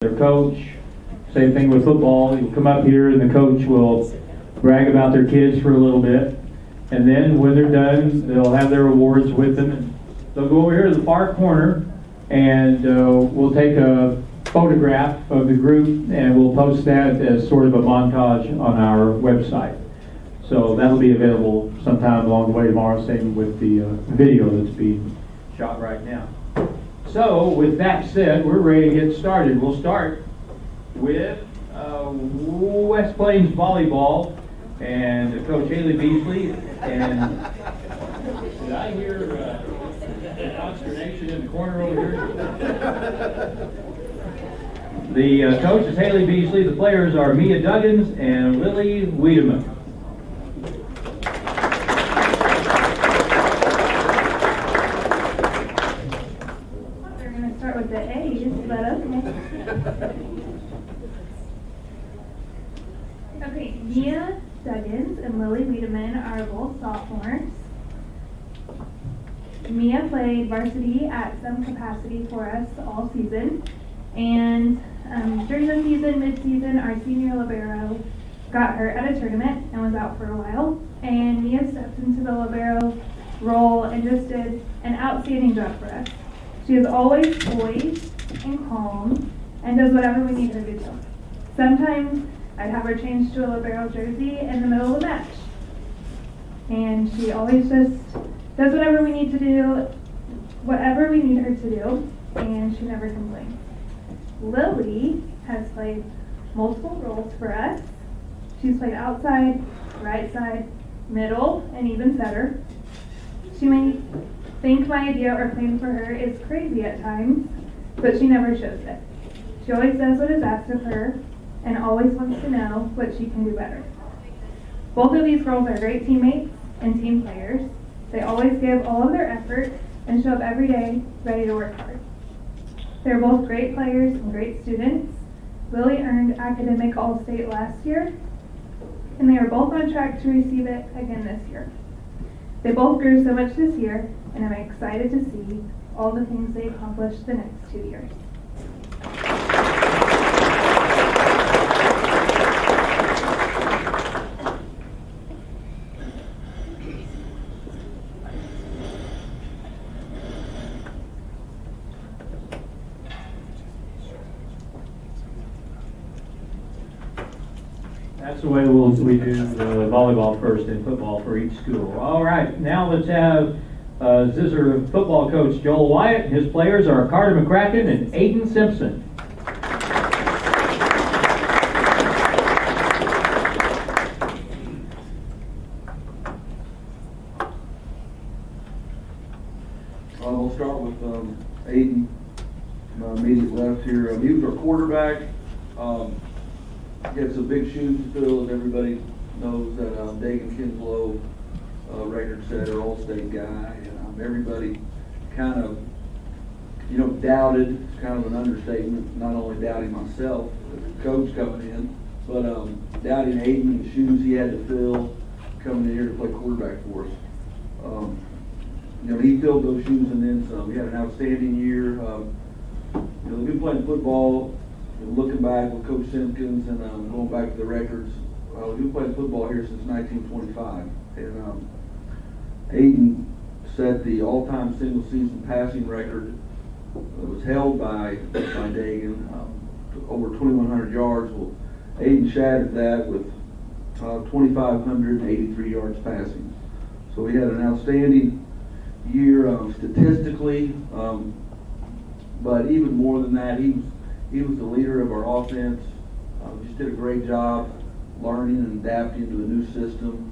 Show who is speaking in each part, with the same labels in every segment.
Speaker 1: their coach. Same thing with football. You'll come up here and the coach will brag about their kids for a little bit. And then when they're done, they'll have their awards with them. And they'll go over here to the far corner and we'll take a photograph of the group and we'll post that as sort of a montage on our website. So that'll be available sometime along the way tomorrow, same with the video that's being shot right now. So with that said, we're ready to get started. We'll start with West Plains Volleyball and Coach Haley Beasley. And did I hear consternation in the corner over here? The coach is Haley Beasley. The players are Mia Duggins and Lily Wiedemann.
Speaker 2: With the A's, but okay. Okay, Mia Duggins and Lily Wiedemann are both sophomores. Mia played varsity at some capacity for us all season, and during the season, mid-season, our senior libero got hurt at a tournament and was out for a while, and Mia stepped into the libero role and just did an outstanding job for us. She is always poised and calm and does whatever we need her to do. Sometimes I'd have her change to a libero jersey in the middle of the match. And she always just does whatever we need to do, whatever we need her to do, and she never complains. Lily has played multiple roles for us. She's played outside, right side, middle, and even setter. She may think my idea or plan for her is crazy at times, but she never shows it. She always does what is asked of her and always wants to know what she can do better. Both of these girls are great teammates and team players. They always give all of their effort and show up every day ready to work hard. They're both great players and great students. Lily earned academic All-State last year, and they are both on track to receive it again this year. They both grew so much this year, and I'm excited to see all the things they accomplish the next 2 years.
Speaker 1: That's the way we do volleyball first and football for each school. All right, now let's have Zizzer football coach Joel Wyatt. His players are Carter McCracken and Aiden Simpson.
Speaker 3: We'll start with Aiden, my immediate left here. He was our quarterback. He had some big shoes to fill, as everybody knows that Dagan Kinslow, record setter, all-state guy, and everybody kind of, doubted. It's kind of an understatement, not only doubting myself as a coach coming in, but doubting Aiden and the shoes he had to fill coming in here to play quarterback for us. He filled those shoes and then some. He had an outstanding year. We've been playing football. Looking back with Coach Simpkins and going back to the records, we've been playing football here since 1925. And Aiden set the all-time single-season passing record that was held by Dagan, over 2,100 yards. Well, Aiden shattered that with 2,583 yards passing. So he had an outstanding year statistically, but even more than that, he was the leader of our offense. Just did a great job learning and adapting to the new system.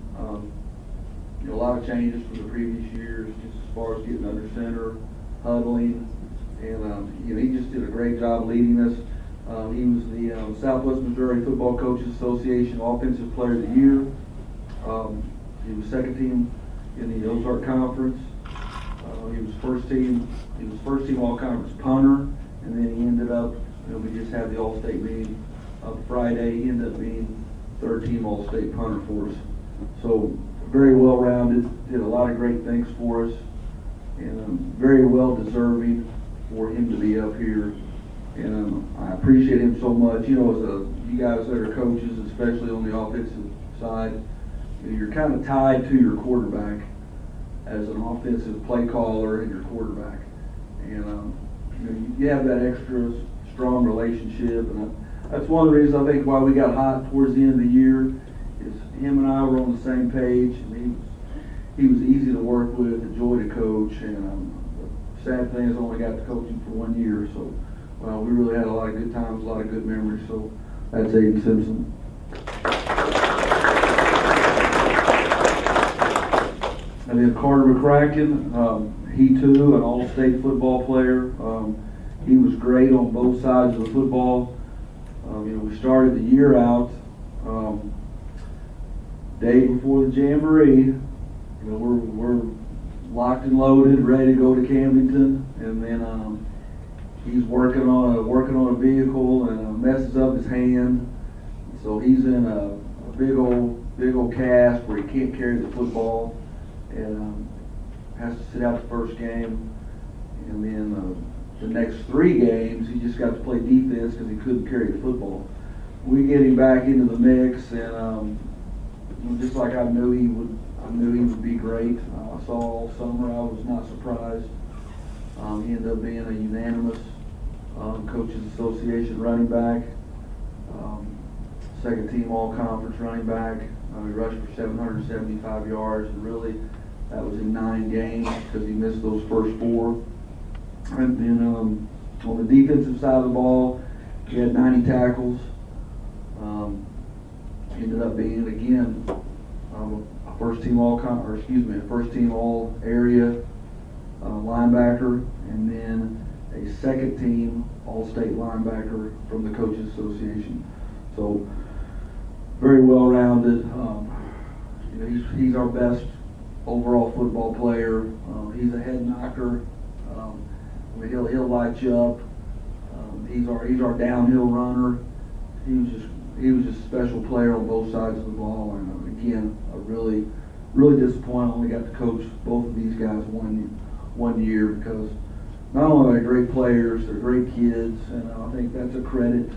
Speaker 3: A lot of changes from the previous years, just as far as getting under center, huddling, and he just did a great job leading us. He was the Southwest Missouri Football Coaches Association Offensive Player of the Year. He was second team in the Ozark Conference. He was first team all-conference punter, and then he ended up. We just had the All-State meeting Friday. He ended up being third-team All-State punter for us. So very well-rounded, did a lot of great things for us, and very well-deserving for him to be up here And I appreciate him so much. You know, you guys that are coaches, especially on the offensive side, you're kind of tied to your quarterback as an offensive play caller and your quarterback. And you have that extra strong relationship. And that's one of the reasons I think why we got hot towards the end of the year is him and I were on the same page. And he was easy to work with, a joy to coach. And the sad thing is I only got to coach him for 1 year. So we really had a lot of good times, a lot of good memories. So that's Aiden Simpson. And then Carter McCracken, he too, an all-state football player. He was great on both sides of the football. We started the year out, day before the Jamboree. We're locked and loaded, ready to go to Camdenton, and then he's working on a vehicle and messes up his hand, so he's in a big old cast where he can't carry the football, and has to sit out the first game, and then the next 3 games he just got to play defense because he couldn't carry the football. We get him back into the mix, and just like I knew he would be great. I saw all summer. I was not surprised. He ended up being a unanimous Coaches Association running back, second team all-conference running back. He rushed for 775 yards, and really that was in 9 games because he missed those first 4. And then on the defensive side of the ball, he had 90 tackles. Ended up being again a first team all area linebacker, and then a second team all-state linebacker from the Coaches Association. So very well rounded. He's our best overall football player. He's a head knocker. He'll light you up. He's our downhill runner. He was just a special player on both sides of the ball. And again, a really disappointed I only got to coach both of these guys one year, because not only are they great players, they're great kids, and I think that's a credit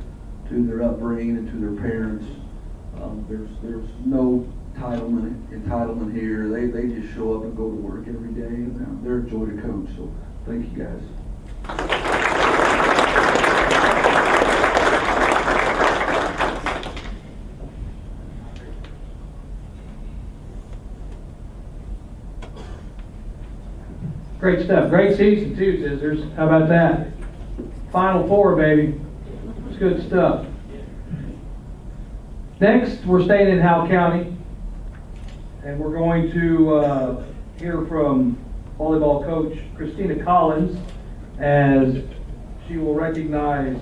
Speaker 3: to their upbringing and to their parents. There's no entitlement here. They just show up and go to work every day, and they're a joy to coach. So thank you guys.
Speaker 1: Great stuff. Great season too, Scissors. How about that? Final 4, baby. It's good stuff. Next, we're staying in Howell County, and we're going to hear from volleyball coach Christina Collins as she will recognize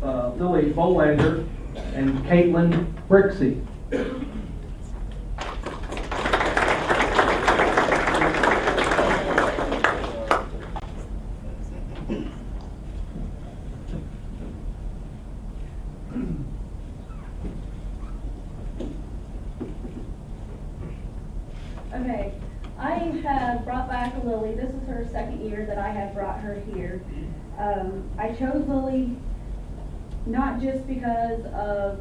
Speaker 1: Lily Bolander and Caitlin Brixey.
Speaker 4: Okay, I have brought back Lily. This is her second year that I have brought her here. I chose Lily not just because of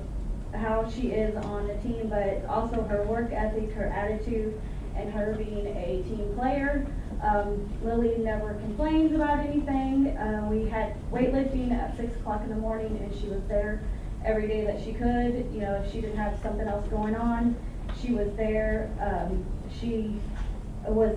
Speaker 4: how she is on the team, but also her work ethic, her attitude, and her being a team player. Lily never complains about anything. We had weightlifting at 6 o'clock in the morning, and she was there every day that she could. If she didn't have something else going on, she was there. She was,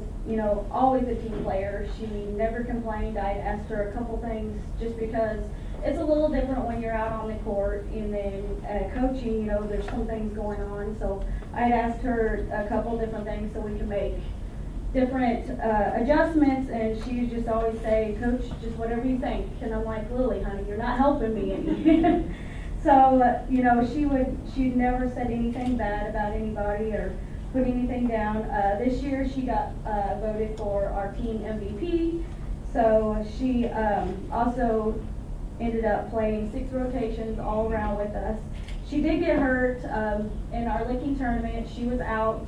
Speaker 4: always a team player. She never complained. I asked her a couple things just because it's a little different when you're out on the court, and then coaching, there's some things going on. So I had asked her a couple different things so we could make different adjustments, and she would just always say, "Coach, just whatever you think." And I'm like, "Lily, honey, you're not helping me any." So, she never said anything bad about anybody or put anything down. This year she got voted for our team MVP. So she also ended up playing 6 rotations all around with us. She did get hurt in our licking tournament. She was out.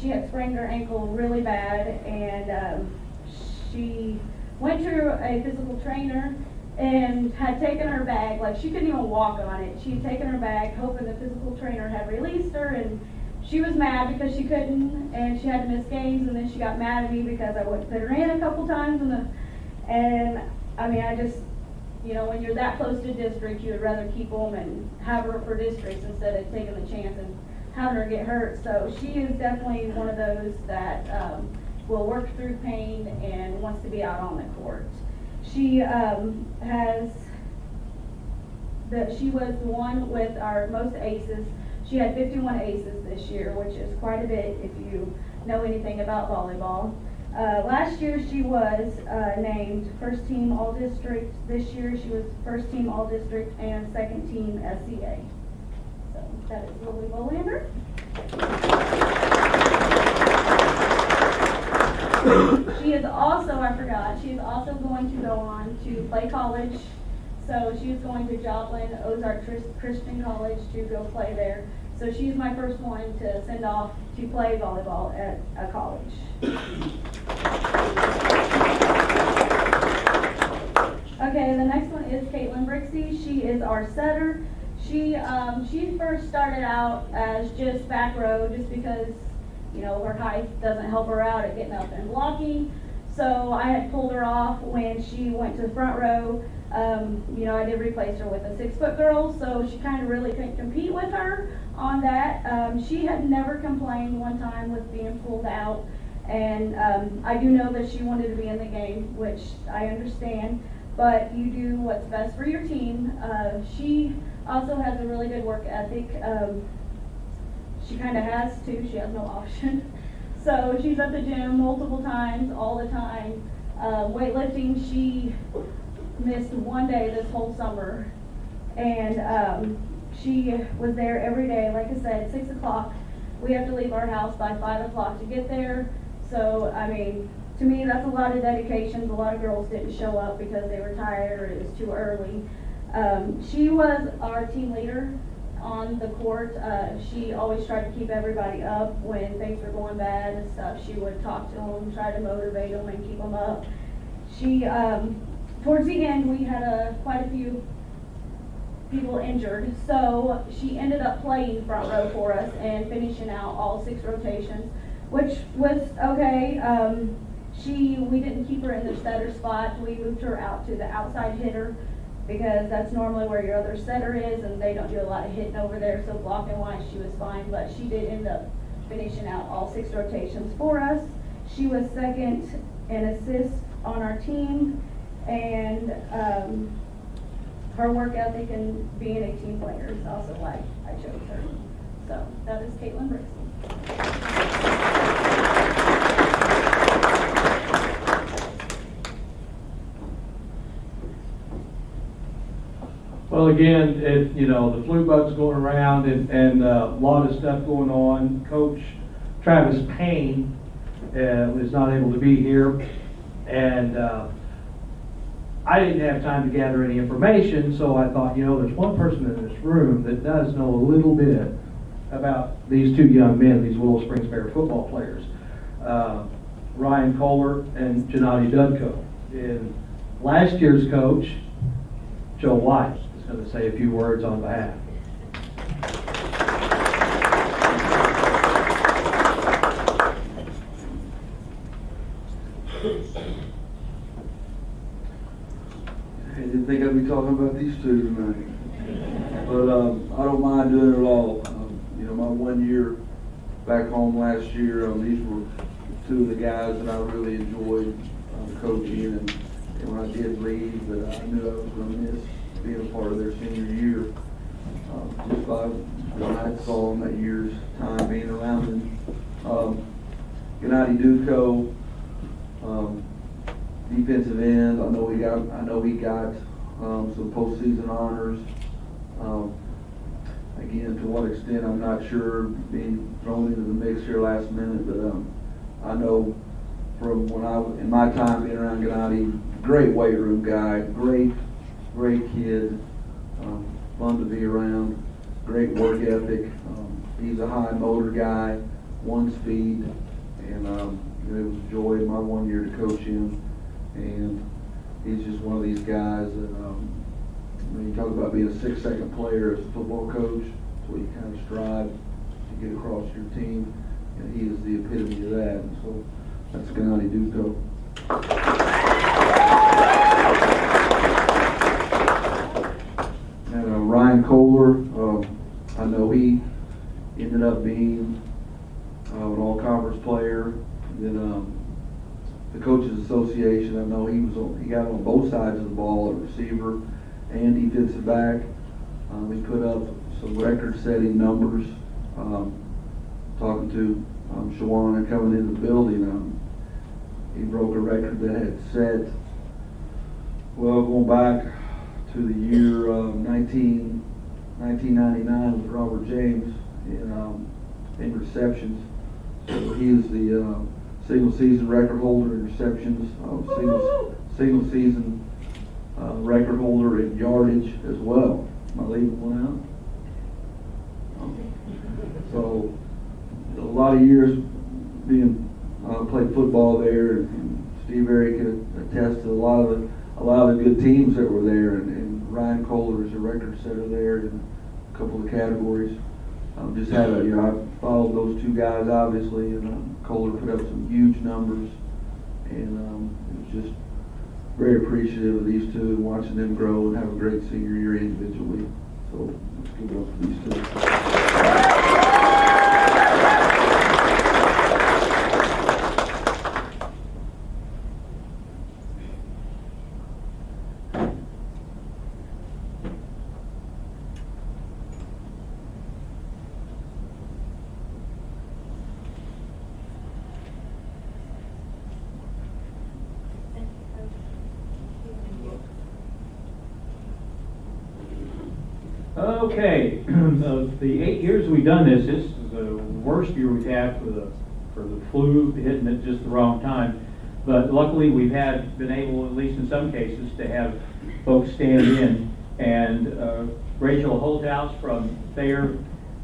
Speaker 4: She had sprained her ankle really bad, and she went to a physical trainer, and had taken her bag, like she couldn't even walk on it. She had taken her bag hoping the physical trainer had released her, and she was mad because she couldn't, and she had to miss games, and then she got mad at me because I wouldn't put her in a couple times, and I mean, I just, you know, when you're that close to district, you would rather keep them and have her for districts instead of taking the chance and having her get hurt. So she is definitely one of those that will work through pain and wants to be out on the court. She she was the one with our most aces. She had 51 aces this year, which is quite a bit if you know anything about volleyball. Last year she was named first team all district. This year she was first team all district and second team SCA. So that is Lily Bolander. She is also, I forgot, she is also going to go on to play college. So she is going to Joplin Ozark Christian College to go play there. So she's my first one to send off to play volleyball at a college. Okay, the next one is Caitlin Brixey. She is our setter. She first started out as just back row just because, you know, her height doesn't help her out at getting up and blocking. So I had pulled her off when she went to the front row. You know, I did replace her with a 6-foot girl, so she kind of really couldn't compete with her on that. She had never complained one time with being pulled out, and I do know that she wanted to be in the game, which I understand, but you do what's best for your team. She also has a really good work ethic. She kind of has to, she has no option. So she's at the gym multiple times, all the time. Weightlifting, she missed one day this whole summer, and she was there every day. Like I said, 6 o'clock. We have to leave our house by 5 o'clock to get there. So I mean, to me, that's a lot of dedication. A lot of girls didn't show up because they were tired or it was too early. She was our team leader on the court. She always tried to keep everybody up when things were going bad and stuff. She would talk to them, try to motivate them and keep them up. She, towards the end, we had quite a few people injured, so she ended up playing front row for us and finishing out all 6 rotations, which was okay. We didn't keep her in the setter spot. We moved her out to the outside hitter because that's normally where your other setter is, and they don't do a lot of hitting over there, so blocking wise she was fine, but she did end up finishing out all 6 rotations for us. She was second in assists on our team, and her work ethic and being a team player is also why I chose her. So that is Caitlin Brixey.
Speaker 1: Well, again, you know, the flu bug's going around and a lot of stuff going on. Coach Travis Payne was not able to be here, and I didn't have time to gather any information, so I thought, you know, there's one person in this room that does know a little bit about these 2 young men, these Willow Springs Bear football players, Ryan Kohler and Gennady Dudko. And last year's coach, Joe White, is going to say a few words on behalf.
Speaker 3: I didn't think I'd be talking about these 2 tonight, but I don't mind doing it all. You know, my 1 year back home last year, these were 2 of the guys that I really enjoyed coaching, and when I did leave, that I knew I was going to miss being a part of their senior year. Just by what I saw in that year's time being around them. Gennady Dudko, defensive end. I know he got some postseason honors. Again, to what extent, I'm not sure, being thrown into the mix here last minute, but I know from when in my time being around Gennady, great weight room guy, great kid, fun to be around, great work ethic. He's a high motor guy, 1 speed, and it was a joy in my 1 year to coach him. And he's just one of these guys that, when you talk about being a 6-second player as a football coach, it's what you kind of strive to get across your team, and he is the epitome of that. And so that's Gennady Duko. And Ryan Kohler, I know he ended up being an all-conference player. And then the Coaches Association, I know he got on both sides of the ball, at receiver and defensive back. He put up some record-setting numbers. Talking to Shawana coming into the building, he broke a record that had set, well, going back to the year 1999 with Robert James in receptions. So he is the single season record holder in receptions, single season record holder in yardage as well. Am I leaving one out? So a lot of years being played football there, and Steve Airy could attest to a lot of the good teams that were there, and Ryan Kohler is a record setter there in a couple of categories. Just had I followed those two guys obviously, and Kohler put up some huge numbers, and it was just very appreciative of these two and watching them grow and have a great senior year individually. So let's give it up for these two.
Speaker 1: Okay, of the 8 years we've done this is the worst year we've had for the flu hitting at just the wrong time. But luckily we've been able, at least in some cases, to have folks stand in. And Rachel Holthouse from Thayer,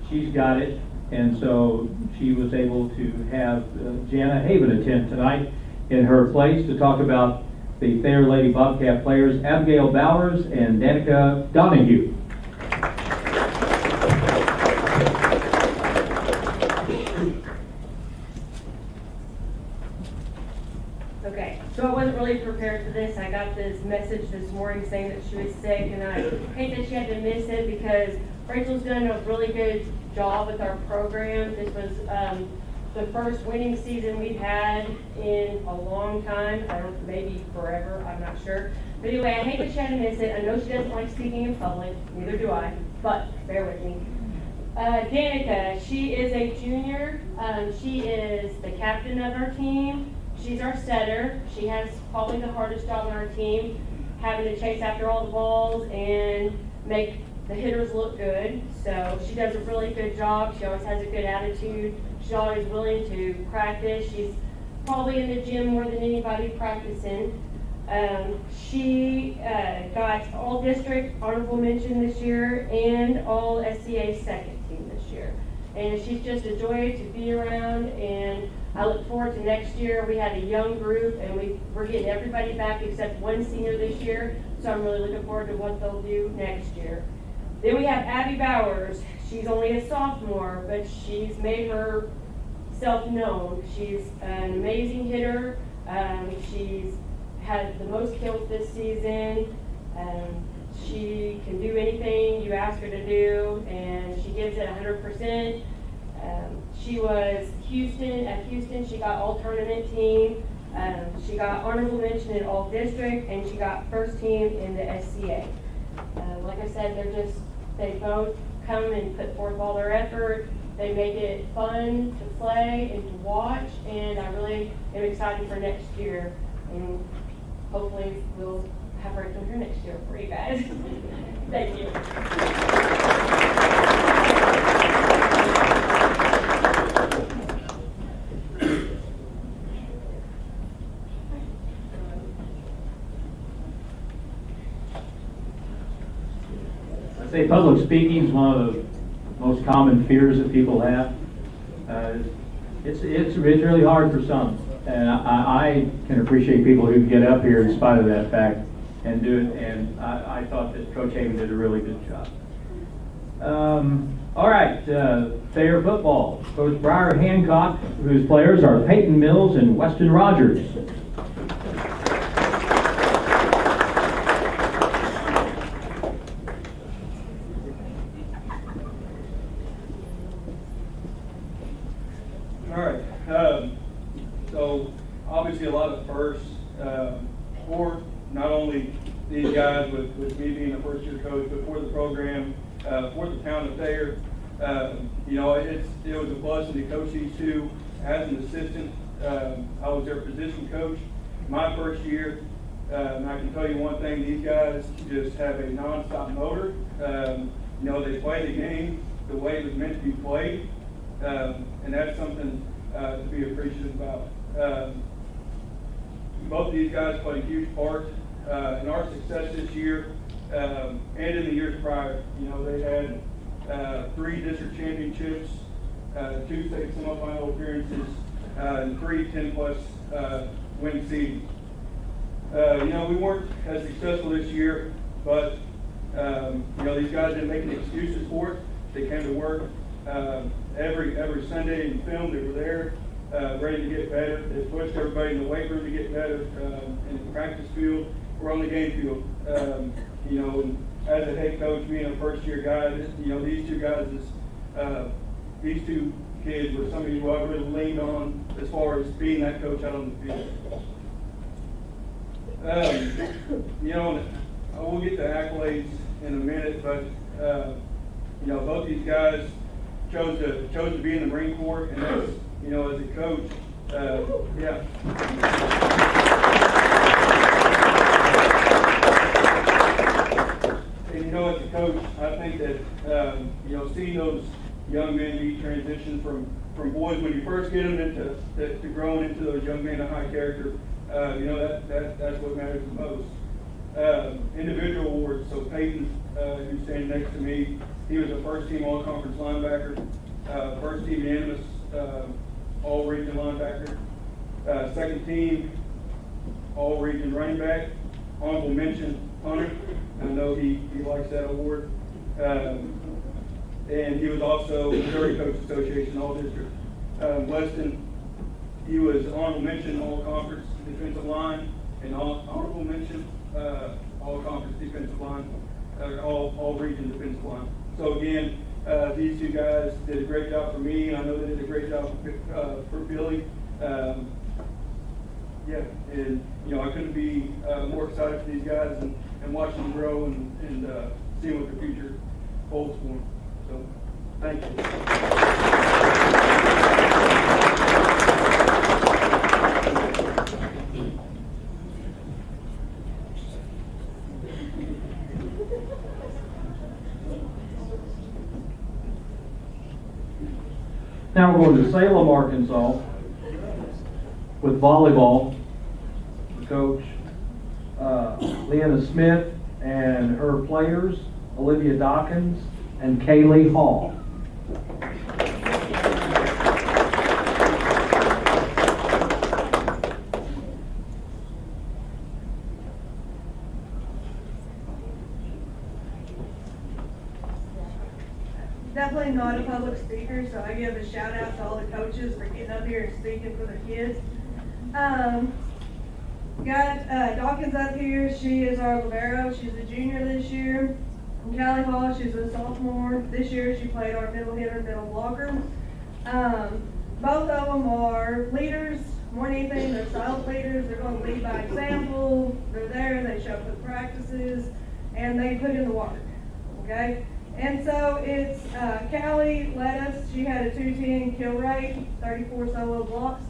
Speaker 1: she's got it. And so she was able to have Jana Haven attend tonight in her place to talk about the Thayer Lady Bobcat players, Abigail Bowers and Danica Donahue.
Speaker 5: Okay, so I wasn't really prepared for this. I got this message this morning saying that she was sick, and I hate that she had to miss it because Rachel's done a really good job with our program. This was the first winning season we've had in a long time. I don't, maybe forever, I'm not sure. But anyway, I hate that she had to miss it. I know she doesn't like speaking in public, neither do I, but bear with me. Danica, she is a junior. She is the captain of our team. She's our setter. She has probably the hardest job on our team, having to chase after all the balls and make the hitters look good. So she does a really good job. She always has a good attitude. She's always willing to practice. She's probably in the gym more than anybody practicing. She got all district honorable mention this year and all SCA second team this year. And she's just a joy to be around, and I look forward to next year. We had a young group, and we're getting everybody back except one senior this year, so I'm really looking forward to what they'll do next year. Then we have Abby Bowers. She's only a sophomore, but she's made herself known. She's an amazing hitter. She's had the most kills this season. She can do anything you ask her to do, and she gives it 100%. She was at Houston, she got all tournament team. She got honorable mention in all district, and she got first team in the SCA. Like I said, they both come and put forth all their effort. They make it fun to play and to watch, and I really am excited for next year. And hopefully we'll have Rachel here next year for you guys. Thank you.
Speaker 1: I say public speaking is one of the most common fears that people have. It's really hard for some. And I can appreciate people who get up here in spite of that fact and do it, and I thought that Coach Haven did a really good job. All right, Thayer football. Coach Briar Hancock, whose players are Peyton Mills and Weston Rogers.
Speaker 6: All right. So obviously a lot of firsts for not only these guys with me being a first-year coach, but for the program, for the town of Thayer. You know, it was a blessing to coach these two as an assistant. I was their position coach my first year. And I can tell you one thing, these guys just have a non-stop motor. You know, they play the game the way it was meant to be played. And that's something to be appreciative about. Both of these guys played a huge part in our success this year and in the years prior. You know, they had 3 district championships, 2 state semifinal appearances, and 3 10-plus win seasons. You know, we weren't as successful this year, but you know, these guys didn't make any excuses for it. They came to work every Sunday in film. They were there, ready to get better. They pushed everybody in the weight room to get better, in the practice field or on the game field. You know, and as a head coach, being a first-year guy, you know, these two guys, these two kids were somebody who I really leaned on as far as being that coach out on the field. You know, we'll get to accolades in a minute, but you know, both these guys chose to be in the Marine Corps, and as you know, as a coach, yeah. And you know, as a coach, I think that you know, seeing those young men be transitioned from boys when you first get them into growing into those young men of high character. You know, that's what matters the most. Individual awards. So Peyton, who's standing next to me, he was a first-team all-conference linebacker, first-team unanimous all-region linebacker, second-team all-region running back, honorable mention punter. I know he likes that award. And he was also Missouri Coach Association all-district. Weston, he was honorable mention all-conference defensive line, and honorable mention all-conference defensive line, all-region defensive line. So again, these two guys did a great job for me, and I know they did a great job for Billy. Yeah, and you know, I couldn't be more excited for these guys and watching them grow and seeing what the future holds for them. So, thank you.
Speaker 1: Now we're going to Salem, Arkansas, with volleyball. Coach Leanna Smith and her players, Olivia Dawkins and Kaylee Hall.
Speaker 7: Definitely not a public speaker, so I give a shout out to all the coaches for getting up here and speaking for their kids. Got Dawkins up here. She is our libero. She's a junior this year. And Callie Hall, she's a sophomore. This year she played our middle hitter, middle blocker. Both of them are leaders. More than anything, they're silent leaders. They're going to lead by example. They're there. They show up at practices, and they put in the work. Okay. And so it's, Callie led us. She had a 210 kill rate, 34 solo blocks.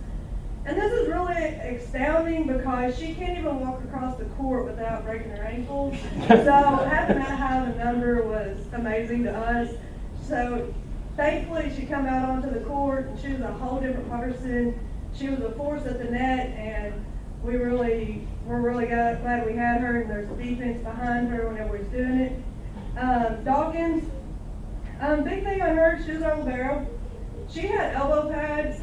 Speaker 7: And this is really astounding because she can't even walk across the court without breaking her ankles. So having that high of a number was amazing to us. So thankfully she come out onto the court and she was a whole different person. She was a force at the net, and we're really glad we had her, and there's defense behind her whenever we was doing it. Dawkins, big thing on her, she was on libero. She had elbow pads.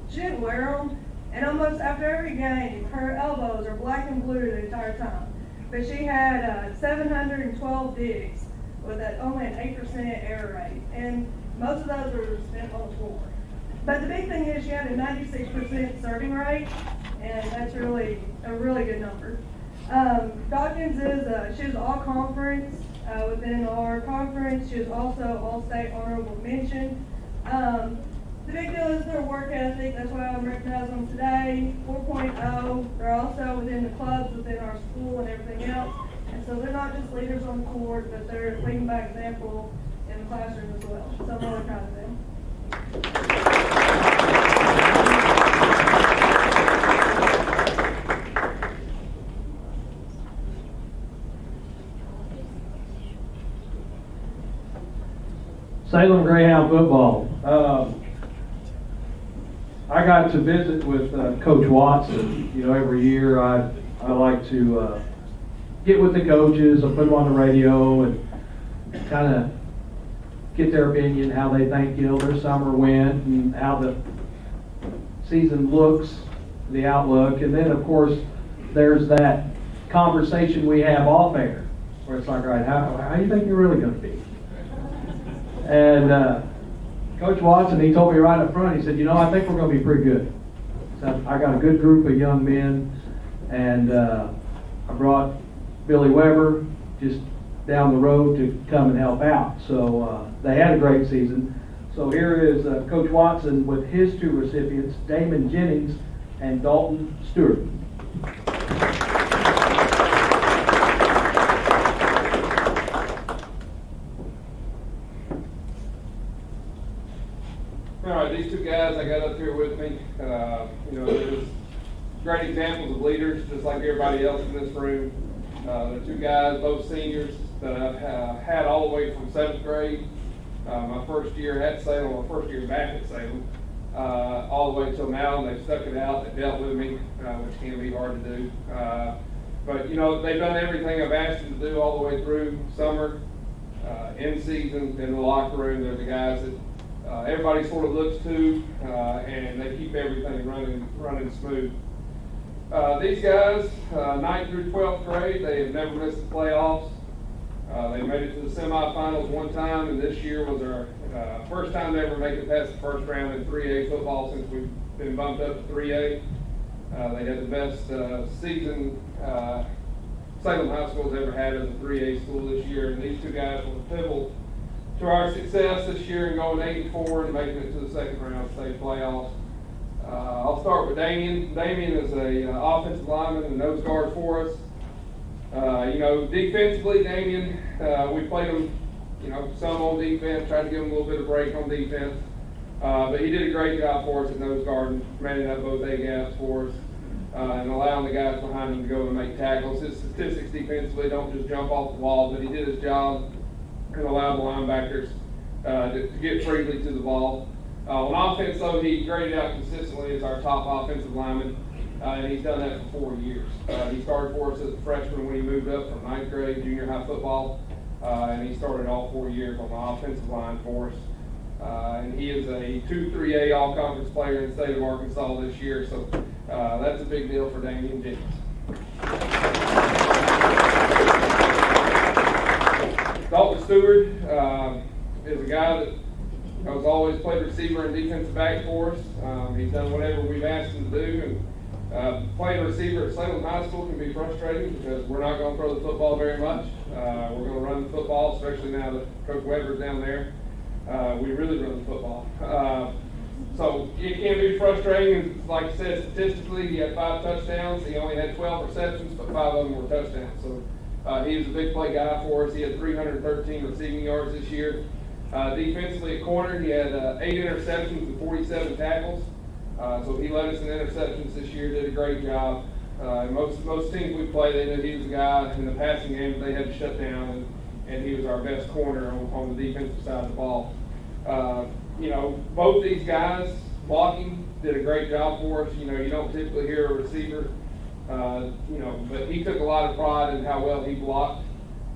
Speaker 7: She didn't wear them, And almost after every game, her elbows are black and blue the entire time. But she had 712 digs with only an 8% error rate. And most of those were spent on the floor. But the big thing is she had a 96% serving rate, and that's really a really good number. Dawkins she was all conference within our conference. She was also all-state honorable mention. The big deal is their work ethic. That's why I'm recognizing them today. 4.0. They're also within the clubs, within our school, and everything else. And so they're not just leaders on the court, but they're leading by example in the classroom as well. So I'm really proud of them.
Speaker 8: Salem Greyhound football. I got to visit with Coach Watson. You know, every year I like to get with the coaches. I put them on the radio and kind of get their opinion, how they think, you know, their summer went and how the season looks, the outlook. And then, of course, there's that conversation we have off air where it's like, all right, how do you think you're really going to be? And Coach Watson, he told me right up front, he said, you know, I think we're going to be pretty good. So I got a good group of young men, and I brought Billy Weber just down the road to come and help out. So they had a great season. So here is Coach Watson with his two recipients, Damon Jennings and Dalton Stewart.
Speaker 6: All right, these two guys I got up here with me, you know, they're just great examples of leaders, just like everybody else in this room. They're two guys, both seniors, that I've had all the way from 7th grade, my first year at Salem, my first year back at Salem, all the way till now, and they've stuck it out, they've dealt with me, which can be hard to do. But, you know, they've done everything I've asked them to do all the way through summer, in season, in the locker room. They're the guys that everybody sort of looks to, and they keep everything running smooth. These guys, 9th through 12th grade, they have never missed the playoffs. They made it to the semifinals one time, and this year was our first time they ever make it past the first round in 3A football since we've been bumped up to 3A. They had the best season Salem High School's ever had as a 3A school this year, and these two guys were pivotal to our success this year in going 8-4 and making it to the second round state playoffs. I'll start with Damien. Damien is a offensive lineman and nose guard for us. You know, defensively, Damien, we played him, you know, some on defense, tried to give him a little bit of break on defense. But he did a great job for us at nose guard, manning up both A gaps for us, and allowing the guys behind him to go and make tackles. His statistics defensively don't just jump off the wall, but he did his job and allowed the linebackers to get freely to the ball. On offense, though, he graded out consistently as our top offensive lineman, and he's done that for 4 years. He started for us as a freshman when he moved up from 9th grade junior high football, and he started all 4 years on the offensive line for us. And he is a 2-3A all-conference player in the state of Arkansas this year, so that's a big deal for Damien Jennings. Dalton Stewart is a guy that has always played receiver and defensive back for us. He's done whatever we've asked him to do. And playing receiver at Salem High School can be frustrating because we're not going to throw the football very much. We're going to run the football, especially now that Coach Weber's down there. We really run the football. So it can be frustrating. Like you said, statistically, he had 5 touchdowns. He only had 12 receptions, but 5 of them were touchdowns. So he was a big play guy for us. He had 313 receiving yards this year. Defensively at corner, he had 8 interceptions and 47 tackles. So he led us in interceptions this year, did a great job. Most teams we play, they knew he was a guy in the passing game that they had to shut down, and he was our best corner on the defensive side of the ball. You know, both these guys blocking did a great job for us. You know, you don't typically hear a receiver, you know, but he took a lot of pride in how well he blocked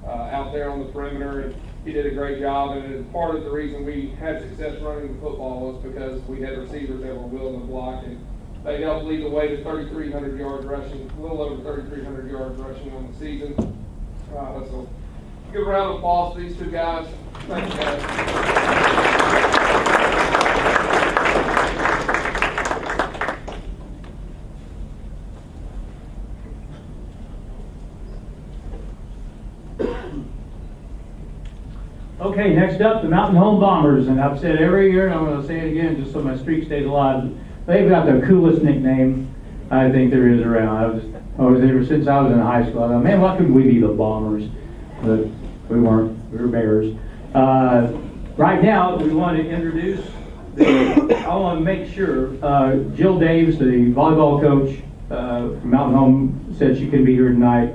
Speaker 6: out there on the perimeter, and he did a great job. And part of the reason we had success running the football was because we had receivers that were willing to block, and
Speaker 9: They helped lead the way to 3,300 yards rushing, a little over 3,300 yards rushing on the season. So give a round of applause to these two guys. Thank you, guys.
Speaker 1: Okay, next up, the Mountain Home Bombers, and I've said every year, and I'm gonna say it again, just so my streak stays alive. They've got the coolest nickname I think there is around. Ever since I was in high school, I thought, man, why couldn't we be the Bombers? But we weren't, we were Bears. Right now, we want to introduce, I want to make sure, Jill Daves, the volleyball coach from Mountain Home, said she couldn't be here tonight.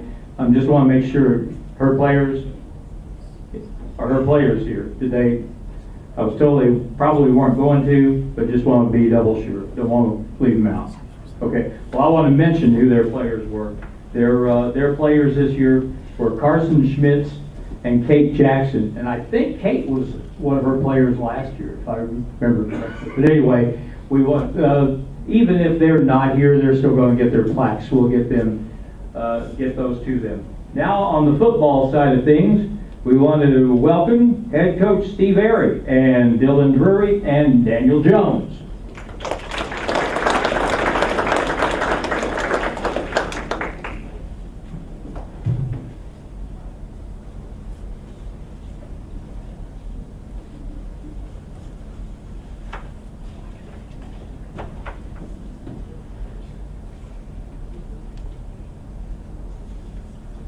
Speaker 1: Just want to make sure her players, are her players here? I was told they probably weren't going to, but just want to be double sure. Don't want to leave them out. Okay, well, I want to mention who their players were. Their players this year were Carson Schmitz and Kate Jackson. And I think Kate was one of her players last year, if I remember correctly. But anyway, we want, even if they're not here, they're still going to get their plaques. We'll get those to them. Now, on the football side of things, we wanted to welcome head coach Steve Airy and Dylan Drury and Daniel Jones.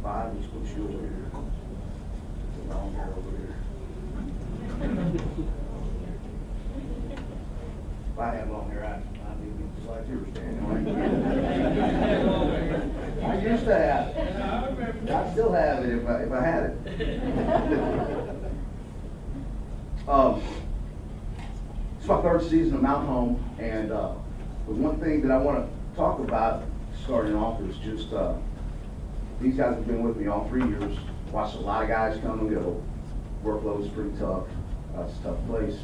Speaker 10: Five is what you over here. Long hair over here. If I had long hair, I'd be just like yours, Daniel. I used to have it. I still have it if I had it. It's my third season of Mountain Home, and the one thing that I want to talk about starting off is just these guys have been with me all 3 years. Watched a lot of guys come and go. Workload is pretty tough. It's a tough place.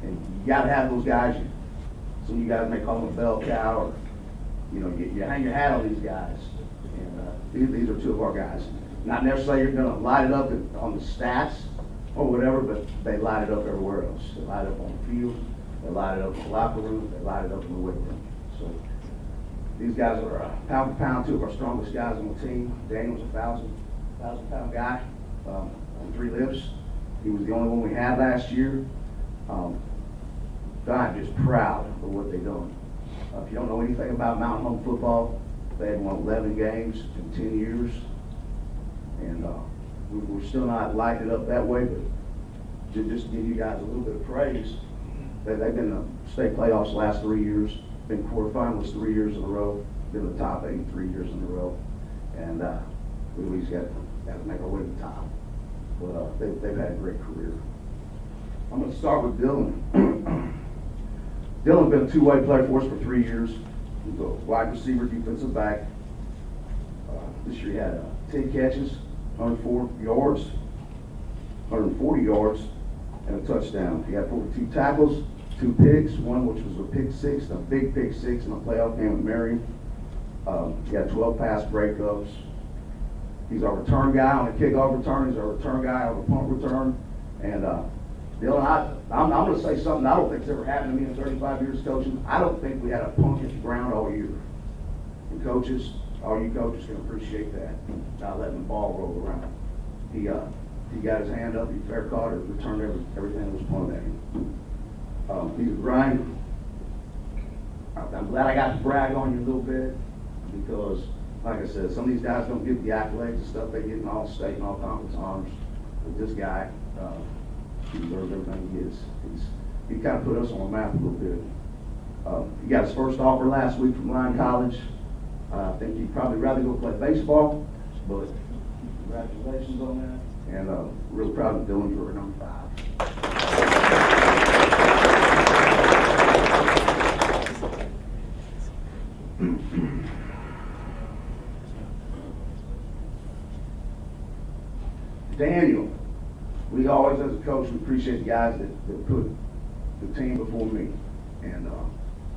Speaker 10: And you got to have those guys. Some of you guys may call them a bell cow, or you hang your hat on these guys. And these are two of our guys. Not necessarily you're going to light it up on the stats or whatever, but they light it up everywhere else. They light it up on the field. They light it up in the locker room. They light it up in the weight room. So these guys are pound for pound, two of our strongest guys on the team. Daniel's a 1,000-pound guy on 3 lifts. He was the only one we had last year. I'm just proud of what they've done. If you don't know anything about Mountain Home football, they have won 11 games in 10 years. And we're still not lighting it up that way, but to just give you guys a little bit of praise, they've been in the state playoffs the last 3 years. Been quarterfinalists 3 years in a row, been in the top 8 3 years in a row, and we just got to make our way to the top. But they've had a great career. I'm going to start with Dylan. Dylan's been a two-way player for us for 3 years. He's a wide receiver, defensive back. This year he had 10 catches, 104 yards, 140 yards, and a touchdown. He had 42 tackles, 2 picks, one which was a pick six, a big pick six in a playoff game with Marion. He had 12 pass breakups. He's our return guy on the kickoff return. He's our return guy on the punt return. And Dylan, I'm going to say something I don't think's ever happened to me in 35 years coaching. I don't think we had a punt hit the ground all year. And coaches, all you coaches can appreciate that, not letting the ball roll around. He got his hand up, he fair caught it, returned everything that was punted at him. He's a grinder. I'm glad I got to brag on you a little bit because, like I said, some of these guys don't get the accolades and stuff they get in all state and all conference honors. But this guy, he deserves everything he gets. He kind of put us on the map a little bit. He got his first offer last week from Lyon College. I think he'd probably rather go play baseball, but congratulations on that. And really proud of Dylan for number 5. Daniel, we always, as a coach, we appreciate the guys that put the team before me. And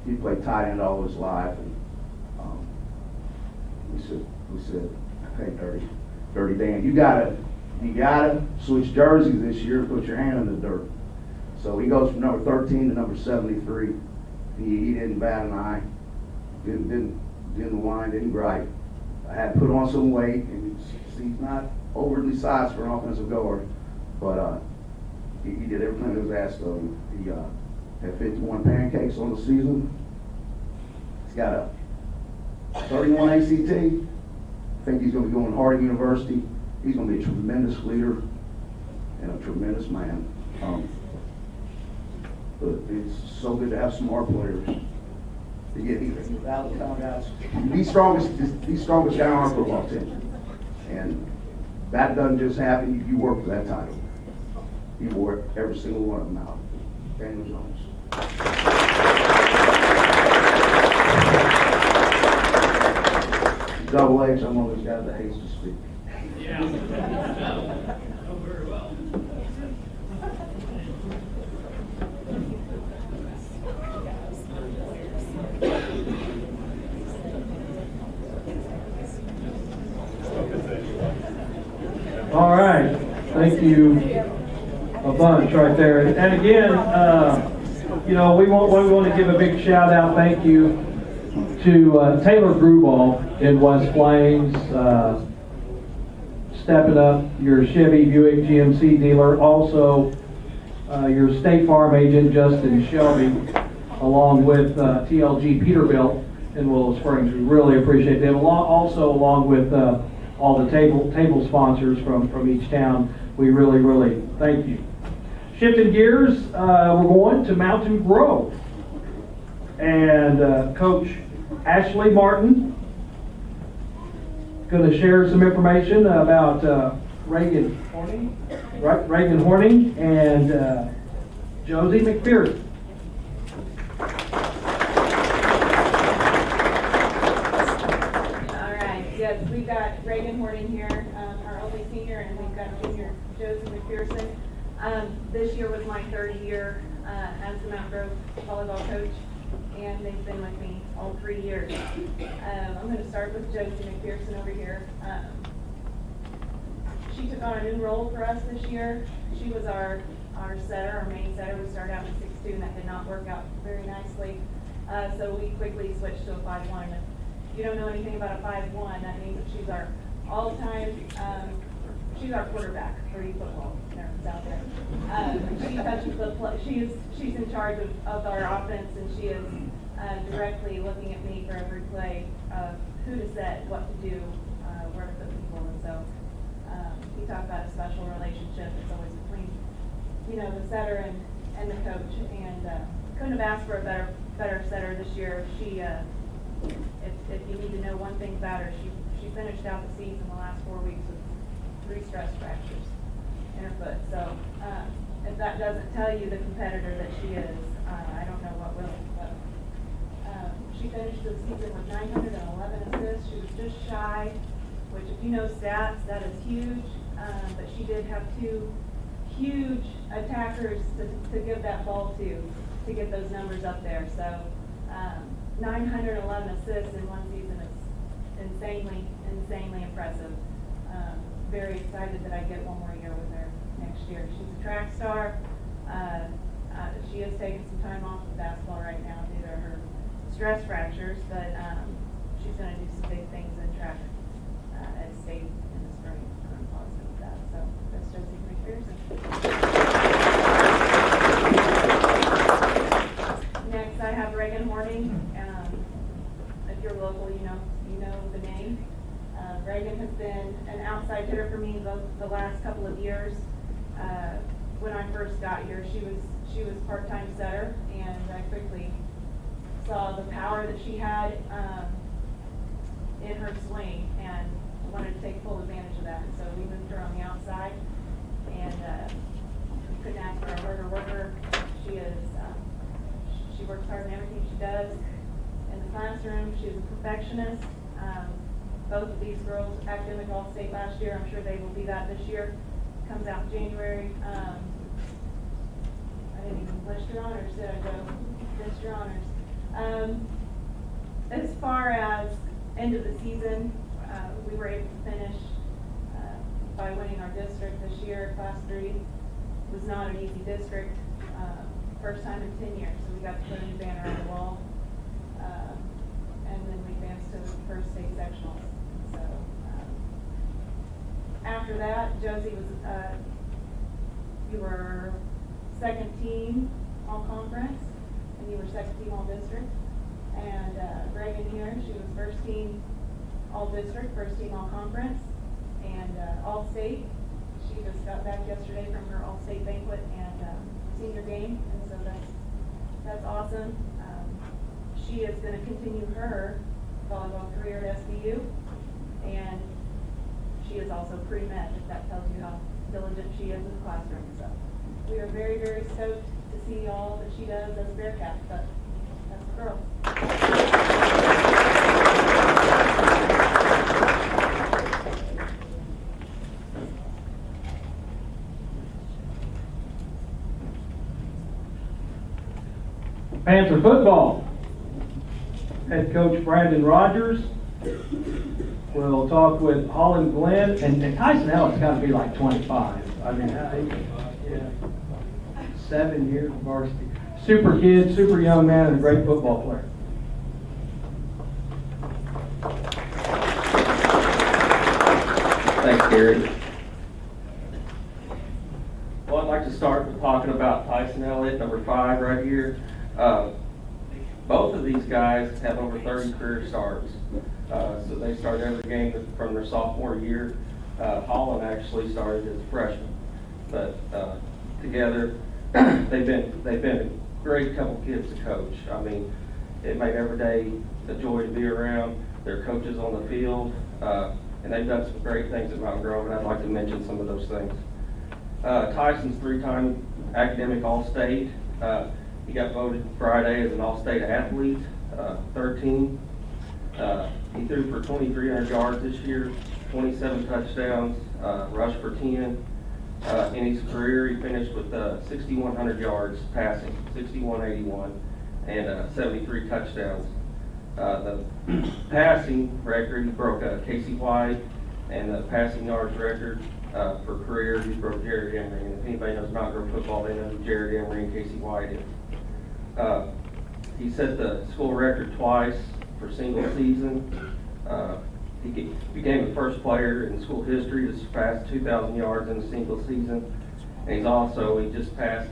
Speaker 10: he played tight end all his life. And we said, hey, Dirty Dan, you gotta switch jerseys this year and put your hand in the dirt. So he goes from number 13 to number 73. He didn't bat an eye, didn't whine, didn't gripe. I had to put on some weight, and he's not overly sized for an offensive guard, but he did everything that was asked of him. He had 51 pancakes on the season. He's got a 31 ACT. I think he's going to be going to Harding University. He's going to be a tremendous leader and a tremendous man. But it's so good to have smart players. To get these out-of-town guys. These strongest guy on our football team. And that doesn't just happen. You work for that title. You wore every single one of them out. Daniel Jones. Double H, I'm one of those guys that hates to speak.
Speaker 1: Yeah. Oh, very well. All right, thank you a bunch right there. And again, you know, we want to give a big shout out, thank you to Taylor Gruball in West Plains, stepping up, your Chevy Buick GMC dealer, also your State Farm agent Justin Shelby, along with TLG Peterbilt in Willow Springs. We really appreciate them. Also along with all the table sponsors from each town. We really thank you. Shifting gears, we're going to Mountain Grove. And Coach Ashley Martin is going to share some information about Reagan Horning and Josie McPherson.
Speaker 11: Yes, we've got Reagan Horning here, our only senior, and we've got junior Josie McPherson. This year was my third year as the Mount Grove volleyball coach, and they've been with me all 3 years. I'm going to start with Josie McPherson over here. She took on a new role for us this year. She was our setter, our main setter. We started out in 6'2", and that did not work out very nicely. So we quickly switched to a 5'1". If you don't know anything about a 5'1", that means that she's our all-time, she's our quarterback for football nerds out there. She touches the she's in charge of our offense, and she is directly looking at me for every play of who to set, what to do, where to put people. And so we talk about a special relationship. It's always between, you know, the setter and the coach. And couldn't have asked for a better setter this year. She if you need to know one thing about her, she finished out the season the last 4 weeks with 3 stress fractures in her foot. So if that doesn't tell you the competitor that she is, I don't know what will. But she finished the season with 911 assists. She was just shy, which if you know stats, that is huge. But she did have 2 huge attackers to give that ball to get those numbers up there. So 911 assists in one season is insanely impressive. Very excited that I get one more year with her next year. She's a track star. She is taking some time off of basketball right now due to her stress fractures, but she's going to do some big things in track at state in the spring. I'm positive of that. So that's Josie McPherson. Next, I have Reagan Horning. If you're local, you know the name. Reagan has been an outside hitter for me the last couple of years. When I first got here, she was part-time setter, and I quickly saw the power that she had in her swing, and wanted to take full advantage of that. So we moved her on the outside, and we couldn't ask for a harder worker. She works hard in everything she does. In the classroom, she's a perfectionist. Both of these girls academic All-State last year. I'm sure they will be that this year. Comes out in January. I didn't even list your honors, did I, Joe? Just your honors. As far as end of the season, we were able to finish by winning our district this year. Class 3 was not an easy district. First time in 10 years, so we got to put a new banner on the wall. And then we advanced to the first state sectionals. So after that, Josie was, you were second team all conference, and you were second team all district. And Reagan here, she was first team all district, first team all conference, and all state. She just got back yesterday from her all state banquet and senior game, and so that's awesome. She is going to continue her volleyball career at SBU, and she is also pre-med, if that tells you how diligent she is in the classroom. So we are very, very stoked to see all that she does as a Bearcat, but that's the girl.
Speaker 8: Panther football. Head coach Brandon Rogers will talk with Holland Glenn, and Tyson Ellis got to be like 25. I mean, yeah, 7 years of varsity. Super kid, super young man, and a great football player.
Speaker 12: Thanks, Gary. Well, I'd like to start with talking about Tyson Elliott, number 5 right here. Both of these guys have over 30 career starts. So they start every game from their sophomore year. Holland actually started as a freshman. But together, they've been a great couple kids to coach. I mean, it made every day a joy to be around. They're coaches on the field, and they've done some great things at Mountain Grove, and I'd like to mention some of those things. Tyson's 3-time academic All-State. He got voted Friday as an All-State athlete, 3rd team. He threw for 2,300 yards this year, 27 touchdowns, rushed for 10. In his career, he finished with 6,100 yards passing, 6,181, and 73 touchdowns. The passing record, he broke Casey White, and the passing yards record for career, he broke Jared Emery. And if anybody knows Mountain Grove football, they know who Jared Emery and Casey White is. He set the school record twice for single season. He became the first player in school history to surpass 2,000 yards in a single season. And he just passed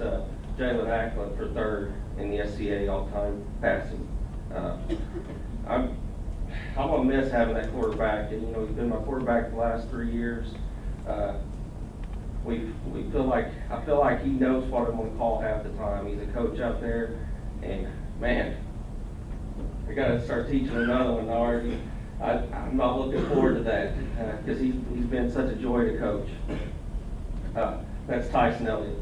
Speaker 12: Jalen Ackland for 3rd in the SCA all-time passing. I'm gonna miss having that quarterback, and he's been my quarterback the last 3 years. I feel like he knows what I'm gonna call half the time. He's a coach out there, and man, I gotta start teaching another one already. I'm not looking forward to that because he's been such a joy to coach. That's Tyson Elliott.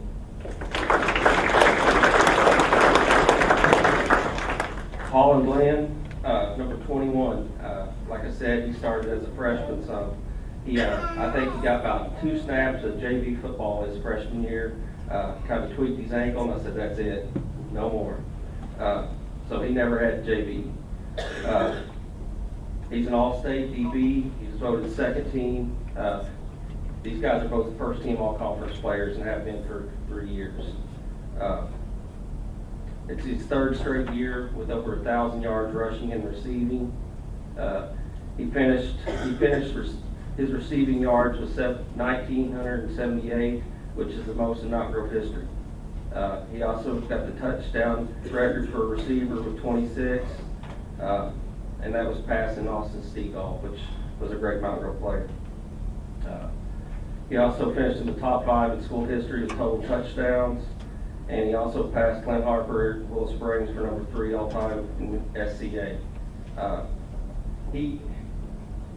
Speaker 12: Holland Glenn, number 21. Like I said, he started as a freshman. So I think he got about 2 snaps of JV football his freshman year. Kind of tweaked his ankle, and I said, "That's it, no more." So he never had JV. He's an All-State DB. He was voted 2nd team. These guys are both first team all-conference players and have been for 3 years. It's his 3rd straight year with over 1,000 yards rushing and receiving. He finished his receiving yards was 1,978, which is the most in Mountain Grove history. He also got the touchdown record for a receiver with 26. And that was passing Austin Steagall, which was a great Mountain Grove player. He also finished in the top 5 in school history with total touchdowns, and he also passed Clint Harper at Willow Springs for number 3 all-time in SCA.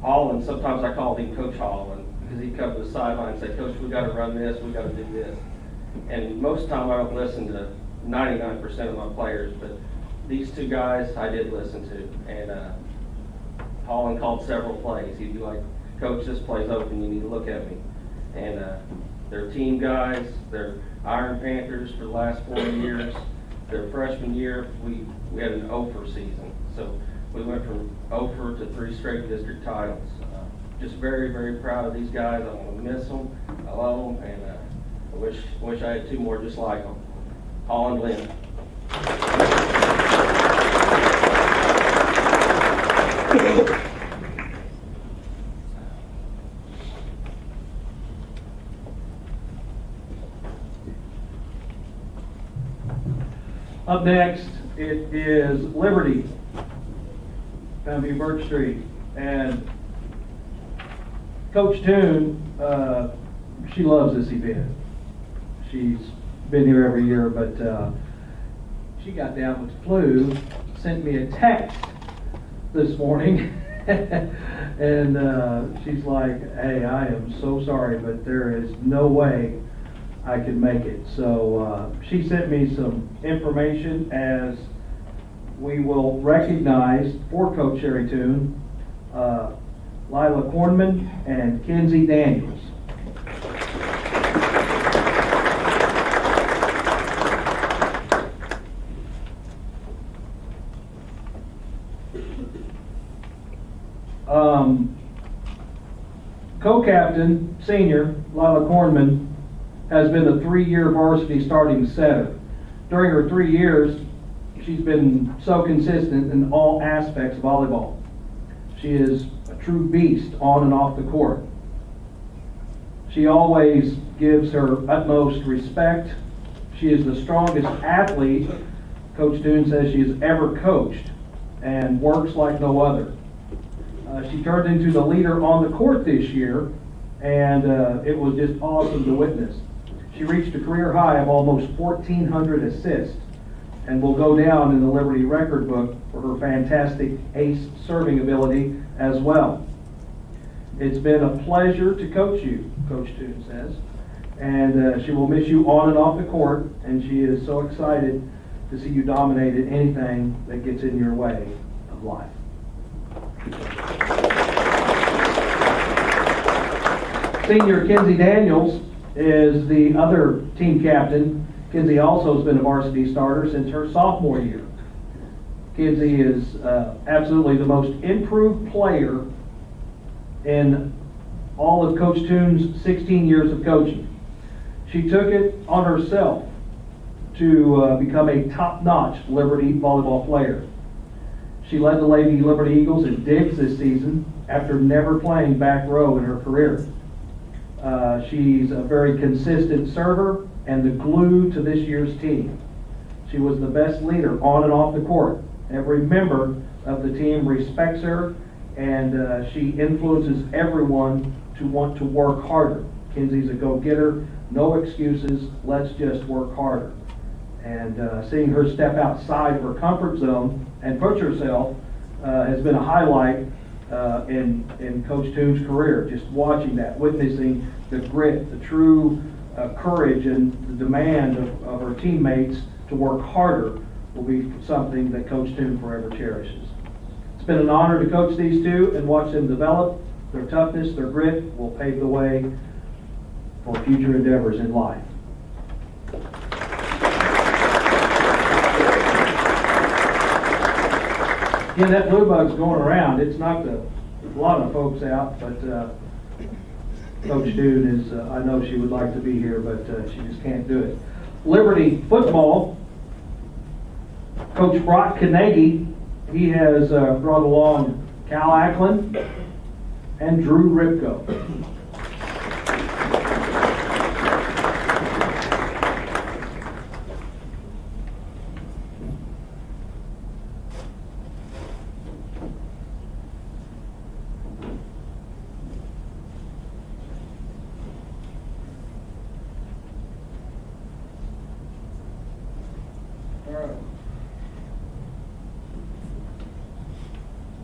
Speaker 12: Holland, sometimes I called him Coach Holland, because he'd come to the sideline and say, "Coach, we got to run this, we got to do this." And most of the time I don't listen to 99% of my players, but these 2 guys I did listen to, and Holland called several plays. He'd be like, "Coach, this play's open, you need to look at me." And they're team guys, they're Iron Panthers for the last 4 years, their freshman year, we had an Ophir season. So we went from Ophir to 3 straight district titles. Just very, very proud of these guys. I'm going to miss them. I love them, and I wish I had 2 more just like them. Paul and Lynn.
Speaker 8: Up next, it is Liberty, Fountain Birch Street, and Coach Toon, she loves this event. She's been here every year, but she got down with the flu, sent me a text this morning, and she's like, "Hey, I am so sorry, but there is no way I can make it." So she sent me some information as we will recognize for Coach Sherry Toon, Lila Kornman and Kenzie Daniels. Co-captain, senior, Lila Kornman, has been a 3-year varsity starting setter. During her 3 years, she's been so consistent in all aspects of volleyball. She is a true beast on and off the court. She always gives her utmost respect. She is the strongest athlete Coach Toon says she has ever coached and works like no other. She turned into the leader on the court this year, and it was just awesome to witness. She reached a career high of almost 1,400 assists and will go down in the Liberty record book for her fantastic ace serving ability as well. It's been a pleasure to coach you, Coach Toon says, and she will miss you on and off the court, and she is so excited to see you dominate in anything that gets in your way of life. Senior Kenzie Daniels is the other team captain. Kenzie also has been a varsity starter since her sophomore year. Kenzie is absolutely the most improved player in all of Coach Toon's 16 years of coaching. She took it on herself to become a top-notch Liberty volleyball player. She led the Lady Liberty Eagles in digs this season after never playing back row in her career. She's a very consistent server and the glue to this year's team. She was the best leader on and off the court. Every member of the team respects her, and she influences everyone to want to work harder. Kenzie's a go-getter, no excuses, let's just work harder. And seeing her step outside of her comfort zone and push herself has been a highlight in Coach Toon's career. Just watching that, witnessing the grit, the true courage and the demand of her teammates to work harder will be something that Coach Toon forever cherishes. It's been an honor to coach these two and watch them develop. Their toughness, their grit will pave the way for future endeavors in life. Yeah, that blue bug's going around. It's knocked a lot of folks out, but Coach Toon is, I know she would like to be here, but she just can't do it. Liberty football, Coach Brock Carnegie, he has brought along Cal Ackland and Drew Ripko.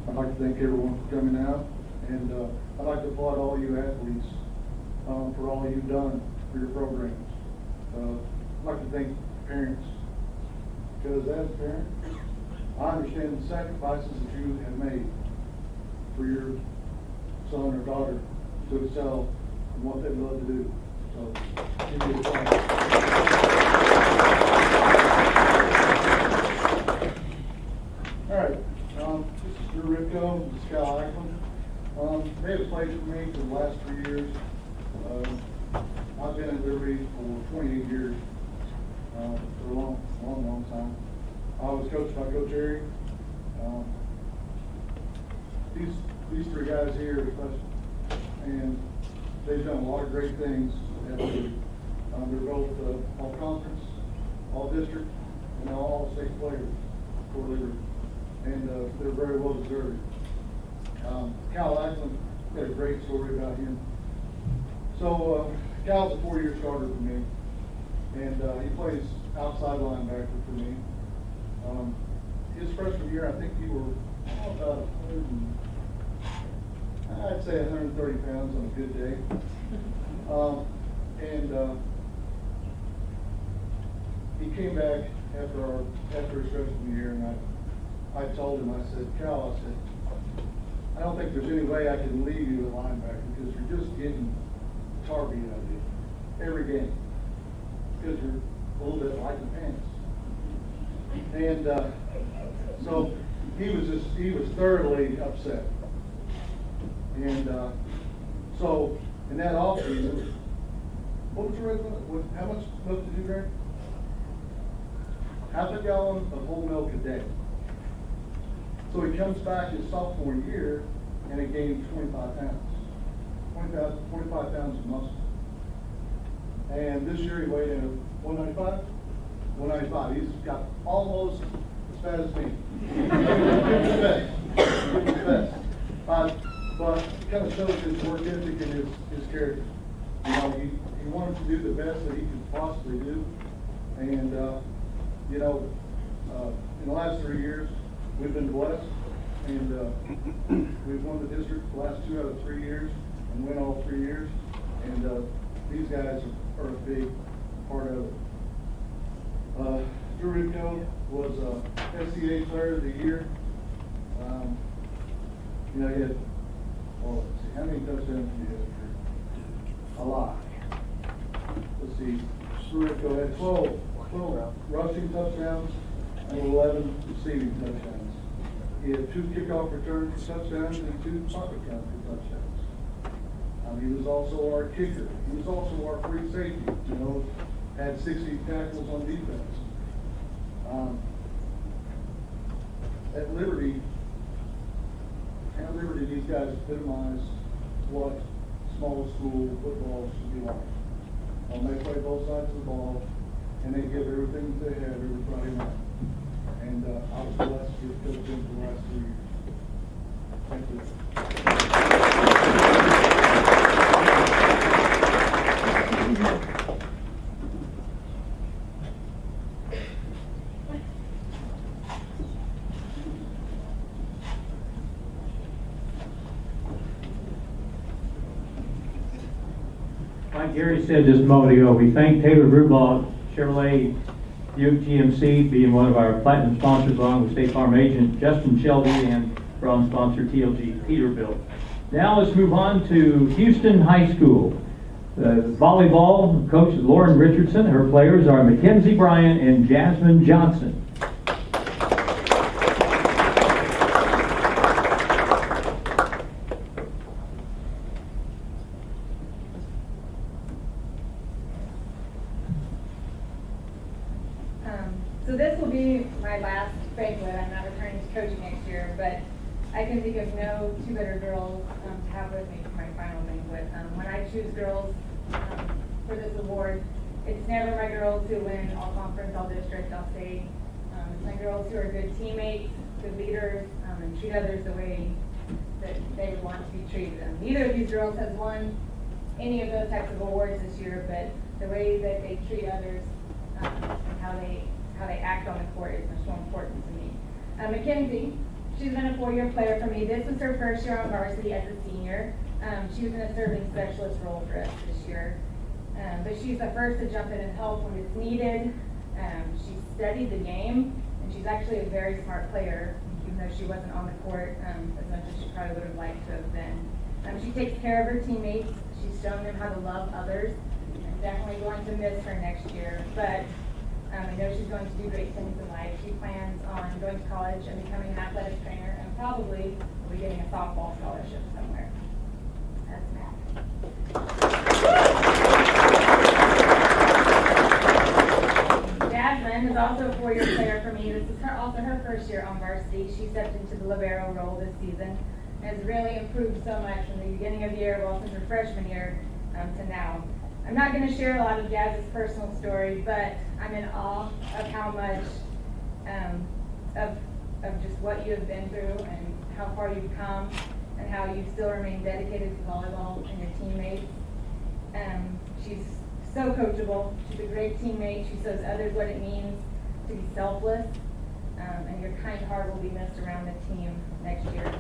Speaker 13: I'd like to thank everyone for coming out, and I'd like to applaud all you athletes for all you've done for your programs. I'd like to thank parents, because as a parent, I understand the sacrifices that you have made for your son or daughter to excel in what they love to do. So, give me a applause. me for the last 3 years. I've been at Liberty for 28 years, for a long time. I was coached by Coach Eric. These three guys here are special, and they've done a lot of great things at Liberty. They're both all conference, all district, and all state players for Liberty, and they're very well deserved. Cal Ackland, got a great story about him. So Cal's a 4-year starter for me, and he plays outside linebacker for me. His freshman year, I think you were about 130 pounds on a good day. He came back after his freshman year, and I told him, I said, Cal, I said, I don't think there's any way I can leave you at linebacker because you're just getting targeted out of you every game because you're a little bit light in the pants. And so he was thoroughly upset. And so in that offseason, what was your how much milk did you drink? Half a gallon of whole milk a day. So he comes back his sophomore year and he gained 25 pounds. 25 pounds of muscle. And this year he weighed in at 195? 195. He's got almost as fat as me. He's the best. But it kind of shows his work ethic and his character. You know, he wanted to do the best that he could possibly do. And, you know, in the last 3 years, we've been blessed. And we've won the district the last 2 out of 3 years and win all 3 years. And these guys are a big part of it. Drew Ridco was SCA Player of the Year. You know, he had, well, let's see, how many touchdowns did he have? A lot. Let's see, Drew Ridco had 12 rushing touchdowns and 11 receiving touchdowns. He had 2 kickoff returns for touchdowns and 2 punt returns for touchdowns. He was also our kicker. He was also our free safety. You know, had 60 tackles on defense. At Liberty, these guys epitomize what small school football should be like. They play both sides of the ball, and they give everything that they have every Friday night. And I was blessed to have coached them for the last 3 years. Thank you.
Speaker 1: Like Gary said just a moment ago, we thank Taylor Brubaugh, Chevrolet Buick GMC, being one of our platinum sponsors, along with State Farm agent Justin Shelby and bronze sponsor TLG Peterbilt. Now let's move on to Houston High School. Volleyball coach is Lauren Richardson. Her players are Mackenzie Bryant and Jasmine Johnson.
Speaker 14: So this will be my last banquet. I'm not returning to coaching next year, but I can think of no 2 better girls to have with me for my final banquet. When I choose girls for this award, it's never my girls who win all conference, all district, all state. It's my girls who are good teammates, good leaders, and treat others the way that they would want to be treated. Neither of these girls has won any of those types of awards this year, but the way that they treat others and how they act on the court is much more important to me. Mackenzie, she's been a 4-year player for me. This was her first year on varsity as a senior. She was in a serving specialist role for us this year. But she's the first to jump in and help when it's needed. She studied the game, and she's actually a very smart player, even though she wasn't on the court as much as she probably would have liked to have been. She takes care of her teammates. She's shown them how to love others. I'm definitely going to miss her next year, but I know she's going to do great things in life. She plans on going to college and becoming an athletic trainer, and probably will be getting a softball scholarship somewhere. Jasmine is also a 4-year player for me. This is also her first year on varsity. She stepped into the libero role this season and has really improved so much from the beginning of the year, well, since her freshman year to now. I'm not going to share a lot of Jazz's personal story, but I'm in awe of how much of just what you have been through and how far you've come and how you still remain dedicated to volleyball and your teammates. She's so coachable. She's a great teammate. She shows others what it means to be selfless, and your kind heart will be missed around the team next year.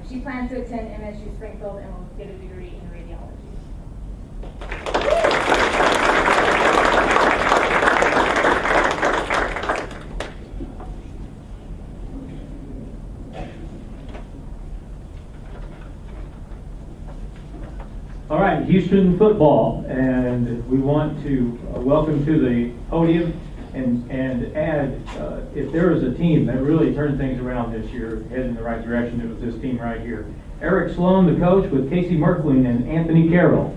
Speaker 14: She plans to attend MSU Springfield and will get a degree in radiology.
Speaker 1: All right, Houston football, and we want to welcome to the podium and add, if there is a team that really turned things around this year, heading in the right direction, it was this team right here. Eric Sloan, the coach, with Casey Merkling and Anthony Carroll.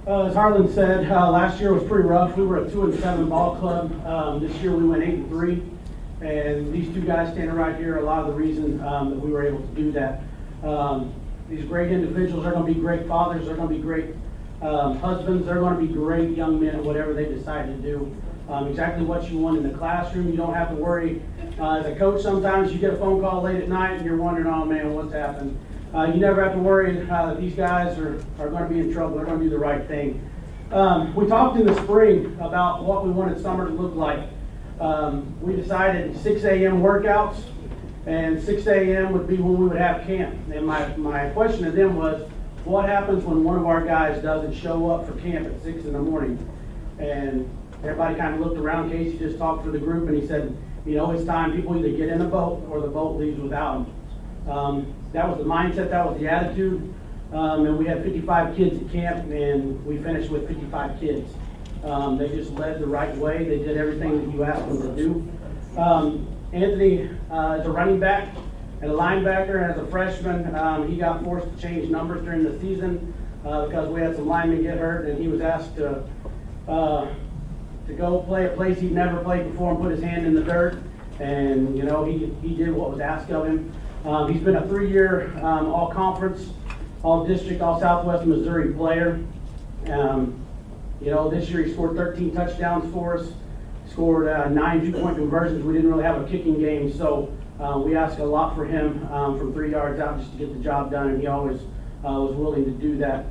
Speaker 15: As Harlan said, last year was pretty rough. We were a 2-7 ball club. This year we went 8-3. And these two guys standing right here are a lot of the reason that we were able to do that. These great individuals are going to be great fathers. They're going to be great husbands. They're going to be great young men, whatever they decide to do. Exactly what you want in the classroom. You don't have to worry. As a coach, sometimes you get a phone call late at night and you're wondering, oh man, what's happened? You never have to worry that these guys are going to be in trouble. They're going to do the right thing. We talked in the spring about what we wanted summer to look like. We decided 6 a.m. workouts, and 6 a.m. would be when we would have camp. And my question to them was, what happens when one of our guys doesn't show up for camp at 6 in the morning? And everybody kind of looked around. Casey just talked for the group, and he said, you know, it's time people either get in a boat or the boat leaves without them. That was the mindset, that was the attitude. And we had 55 kids at camp, and we finished with 55 kids. They just led the right way. They did everything that you asked them to do. Anthony is a running back and a linebacker, and as a freshman, he got forced to change numbers during the season because we had some linemen get hurt, and he was asked to go play a place he'd never played before and put his hand in the dirt. And you know, he did what was asked of him. He's been a 3-year all-conference, all-district, all-Southwest Missouri player. You know, this year he scored 13 touchdowns for us, scored 9 2-point conversions. We didn't really have a kicking game, so we asked a lot for him from 3 yards out just to get the job done, and he always was willing to do that.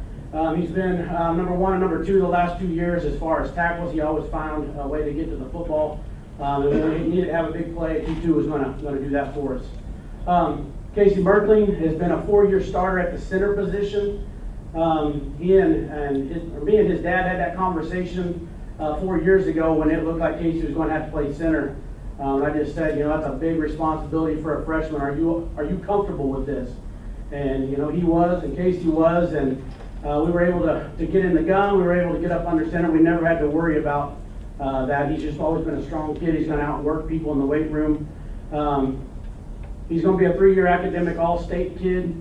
Speaker 15: He's been number 1 and number 2 the last 2 years as far as tackles. He always found a way to get to the football. And when we needed to have a big play, he too was going to do that for us. Casey Merkling has been a 4-year starter at the center position. Me and his dad had that conversation 4 years ago when it looked like Casey was going to have to play center. I just said, you know, that's a big responsibility for a freshman. Are you comfortable with this? And you know, he was, and Casey was, and we were able to get in the gun. We were able to get up under center. We never had to worry about that. He's just always been a strong kid. He's going to outwork people in the weight room. He's going to be a 3-year academic all-state kid.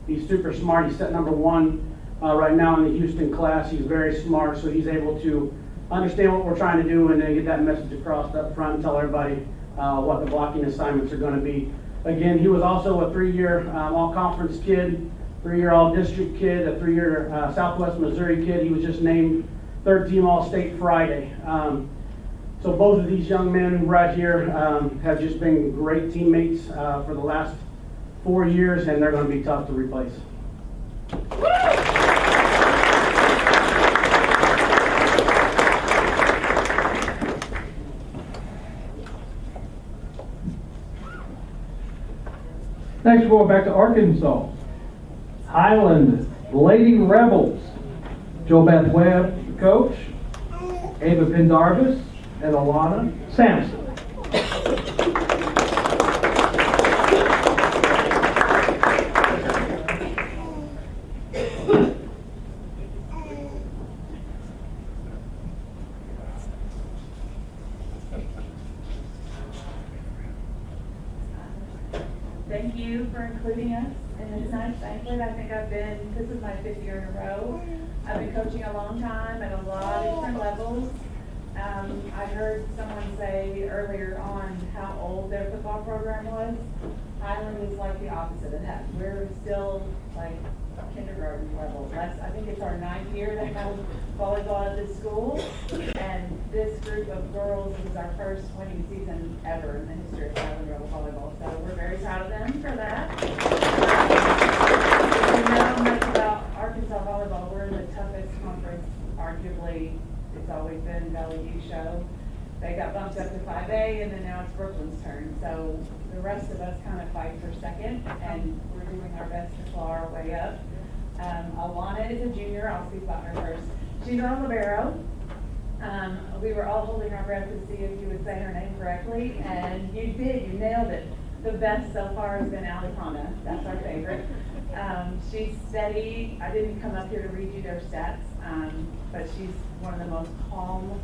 Speaker 15: He's super smart. He's set number 1 right now in the Houston class. He's very smart, so he's able to understand what we're trying to do and then get that message across up front and tell everybody what the blocking assignments are going to be. Again, he was also a 3-year all-conference kid, 3-year all-district kid, a 3-year Southwest Missouri kid. He was just named 3rd team all-state Friday. So both of these young men right here have just been great teammates for the last 4 years, and they're going to be tough to replace.
Speaker 8: Next, we're going back to Arkansas. Highland Lady Rebels. JoBeth Webb, the coach. Ava Pendarvis and Alana Sampson.
Speaker 11: Thankfully, I think this is my 5th year in a row. I've been coaching a long time at a lot of different levels. I heard someone say earlier on how old their football program was. Highland is like the opposite of that. We're still like kindergarten level. I think it's our 9th year to have volleyball at this school. And this group of girls is our first winning season ever in the history of Highland Rebel volleyball. So we're very proud of them for that. If you know much about Arkansas volleyball, we're in the toughest conference, arguably. It's always been Valley View show. They got bumped up to 5A, and then now it's Brooklyn's turn. So the rest of us kind of fight for second, and we're doing our best to claw our way up. Alana is a junior. I'll speak about her first. She's our libero. We were all holding our breath to see if you would say her name correctly, and you did. You nailed it. The best so far has been Alejandra. That's our favorite. She's steady. I didn't come up here to read you their stats, but she's one of the most calm,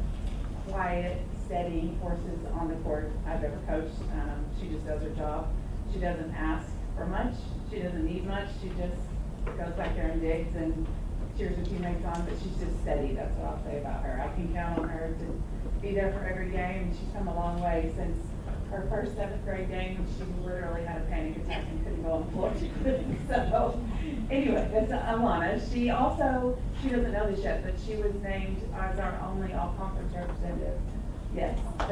Speaker 11: quiet, steady forces on the court I've ever coached. She just does her job. She doesn't ask for much. She doesn't need much. She just goes back there and digs and cheers her teammates on, but she's just steady. That's what I'll say about her. I can count on her to be there for every game, and she's come a long way since her first 7th grade game. She literally had a panic attack and couldn't go on the floor. She couldn't. So anyway, that's Alana. She doesn't know this yet, but she was named as our only all-conference representative. Yes. I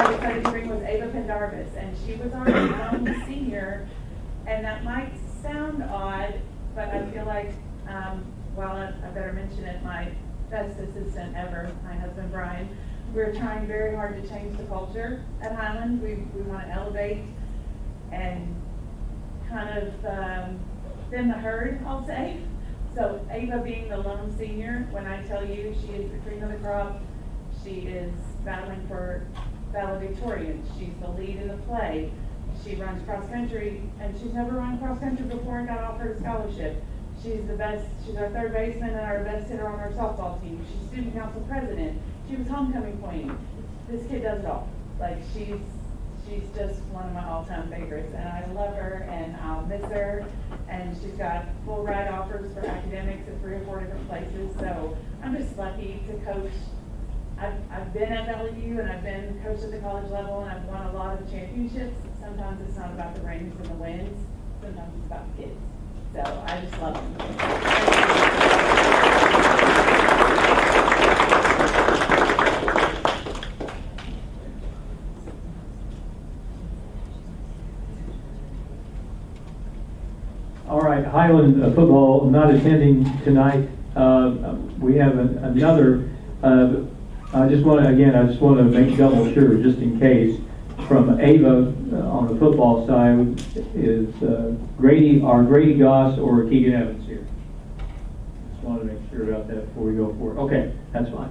Speaker 11: was excited to bring was Ava Pendarvis, and she was our young senior. And that might sound odd, but I feel like, well, I better mention it, my best assistant ever, my husband Brian, we're trying very hard to change the culture at Highland. We want to elevate and kind of thin the herd, I'll say. So Ava being the lone senior, when I tell you she is the cream of the crop, she is battling for valedictorian. She's the lead in the play. She runs cross country, and she's never run cross country before and got offered a scholarship. She's the best. She's our 3rd baseman and our best hitter on our softball team. She's student council president. She was homecoming queen. This kid does it all. Like she's just one of my all-time favorites, and I love her, and I'll miss her. And she's got full ride offers for academics at 3 or 4 different places. So I'm just lucky to coach. I've been at Valley View, and I've been coached at the college level, and I've won a lot of championships. Sometimes it's not about the rings and the wins. Sometimes it's about the kids. So I just love them.
Speaker 1: All right, Highland football not attending tonight. We have another. I just want to make double sure, just in case. From Ava on the football side is our Grady Goss or Keegan Evans here. Just wanted to make sure about that before we go forward. Okay, that's fine.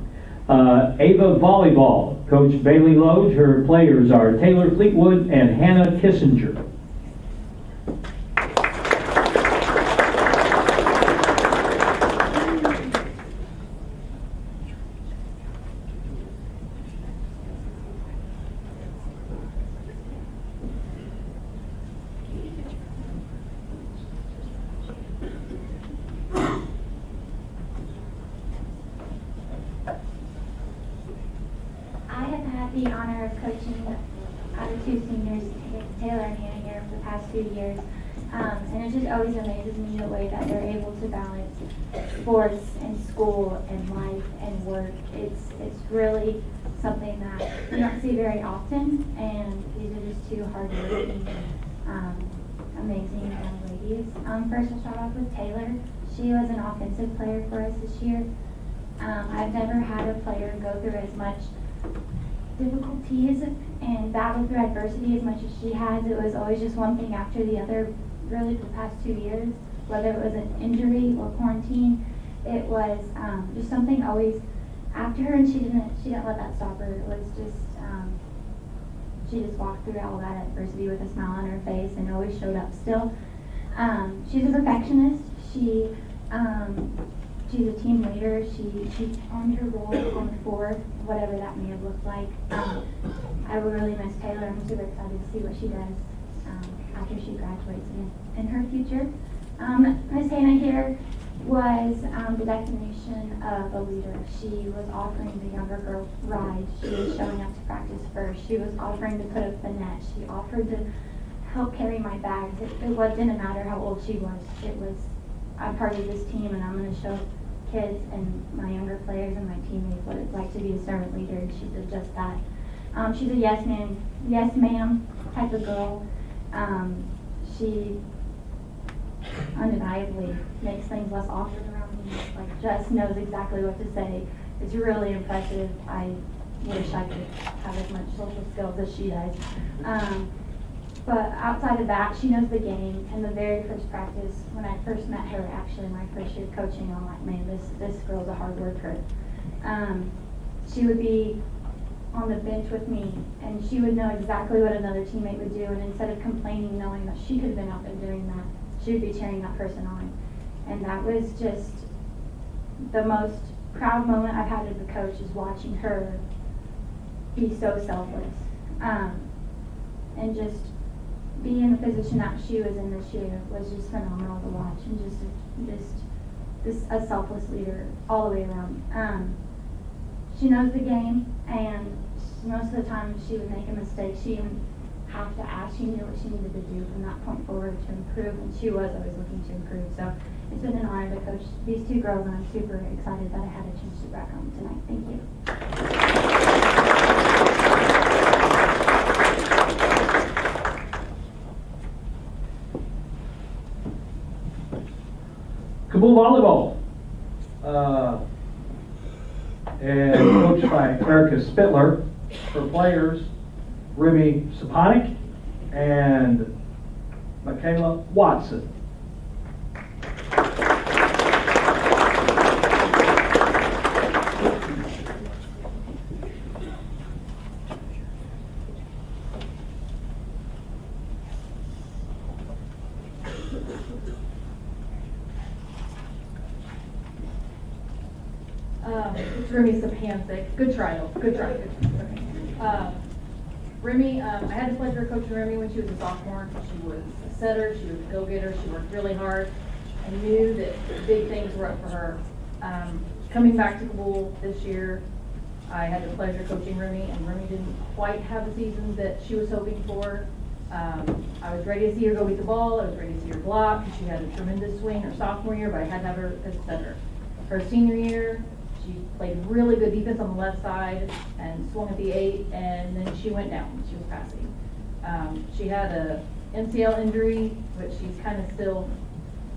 Speaker 1: Ava volleyball, Coach Bailey Loge. Her players are Taylor Fleetwood and Hannah Kissinger.
Speaker 16: The honor of coaching our 2 seniors, Taylor and Hannah, here for the past few years. And it just always amazes me the way that they're able to balance sports and school and life and work. It's really something that we don't see very often, and these are just 2 hardworking, amazing young ladies. First, we'll start off with Taylor. She was an offensive player for us this year. I've never had a player go through as much difficulties and battle through adversity as much as she has. It was always just one thing after the other, really for the past 2 years, whether it was an injury or quarantine. It was just something always after her, and she didn't let that stop her. It was just she just walked through all that adversity with a smile on her face and always showed up still. She's a perfectionist. She's a team leader. She owned her role on the floor, whatever that may have looked like. I will really miss Taylor. I'm super excited to see what she does after she graduates in her future. Miss Hannah here was the definition of a leader. She was offering the younger girls rides. She was showing up to practice first. She was offering to put up the net. She offered to help carry my bags. It didn't matter how old she was. It was, I'm part of this team and I'm going to show kids and my younger players and my teammates what it's like to be a servant leader, and she did just that. She's a yes ma'am type of girl. She undeniably makes things less awkward around me, like just knows exactly what to say. It's really impressive. I wish I could have as much social skills as she does. But outside of that, she knows the game. In the very first practice, when I first met her, actually my first year coaching, I'm like, man, this girl's a hard worker. She would be on the bench with me, and she would know exactly what another teammate would do, and instead of complaining, knowing that she could have been out there doing that, she would be cheering that person on. And that was just the most proud moment I've had as a coach, is watching her be so selfless. And just be in the position that she was in this year was just phenomenal to watch, and just a selfless leader all the way around. She knows the game, and most of the time she would make a mistake. She didn't have to ask. She knew what she needed to do from that point forward to improve, and she was always looking to improve. So it's been an honor to coach these two girls, and I'm super excited that I had a chance to back home tonight. Thank you.
Speaker 8: Kabul Volleyball. And coached by Erica Spittler. For players, Remy Saponic and Michaela Watson.
Speaker 11: It's Remy Sapancic. Good trial. Good try. Remy, I had the pleasure of coaching Remy when she was a sophomore. She was a setter. She was a go-getter. She worked really hard and knew that big things were up for her. Coming back to Kabul this year, I had the pleasure of coaching Remy, and Remy didn't quite have the season that she was hoping for. I was ready to see her go get the ball. I was ready to see her block. She had a tremendous swing her sophomore year, but I had to have her as a setter. Her senior year, she played really good defense on the left side and swung at the 8, and then she went down. She was passing. She had a MCL injury, which she's kind of still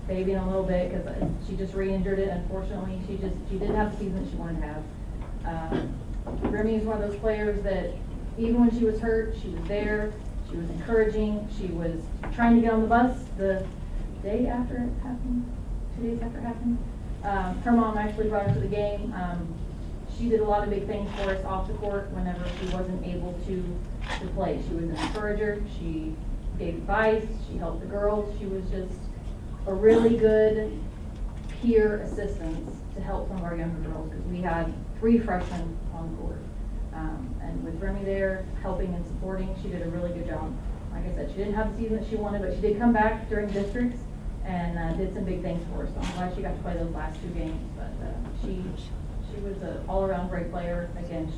Speaker 11: babying a little bit because she just re-injured it. Unfortunately, she didn't have the season that she wanted to have. Remy is one of those players that even when she was hurt, she was there. She was encouraging. She was trying to get on the bus the day after it happened, 2 days after it happened. Her mom actually brought her to the game. She did a lot of big things for us off the court whenever she wasn't able to play. She was an encourager. She gave advice. She helped the girls. She was just a really good peer assistance to help some of our younger girls, because we had 3 freshmen on the court. And with Remy there helping and supporting, she did a really good job. Like I said, she didn't have the season that she wanted, but she did come back during districts and did some big things for us. So I'm glad she got to play those last 2 games. But she was an all-around great player. Again,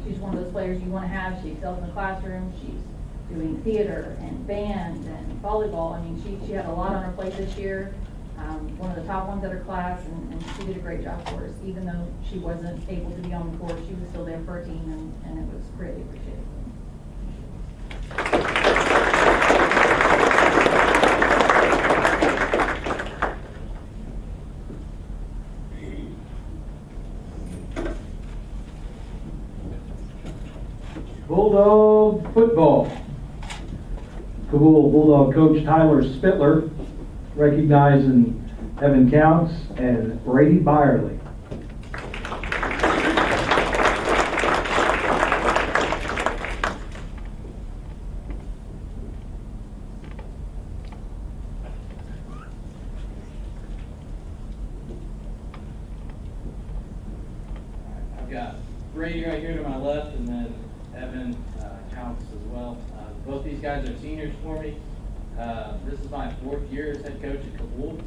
Speaker 11: she's one of those players you want to have. She excels in the classroom. She's doing theater and band and volleyball. I mean, she had a lot on her plate this year. One of the top ones at her class, and she did a great job for us. Even though she wasn't able to be on the court, she was still there for her team, and it was greatly appreciated.
Speaker 8: Bulldog football. Kabul Bulldog coach Tyler Spittler, recognizing Evan Counts and Brady Byerly.
Speaker 17: I've got Brady right here to my left, and then Evan well. Both these guys are seniors for me. This is my 4th year as head coach at Kabul,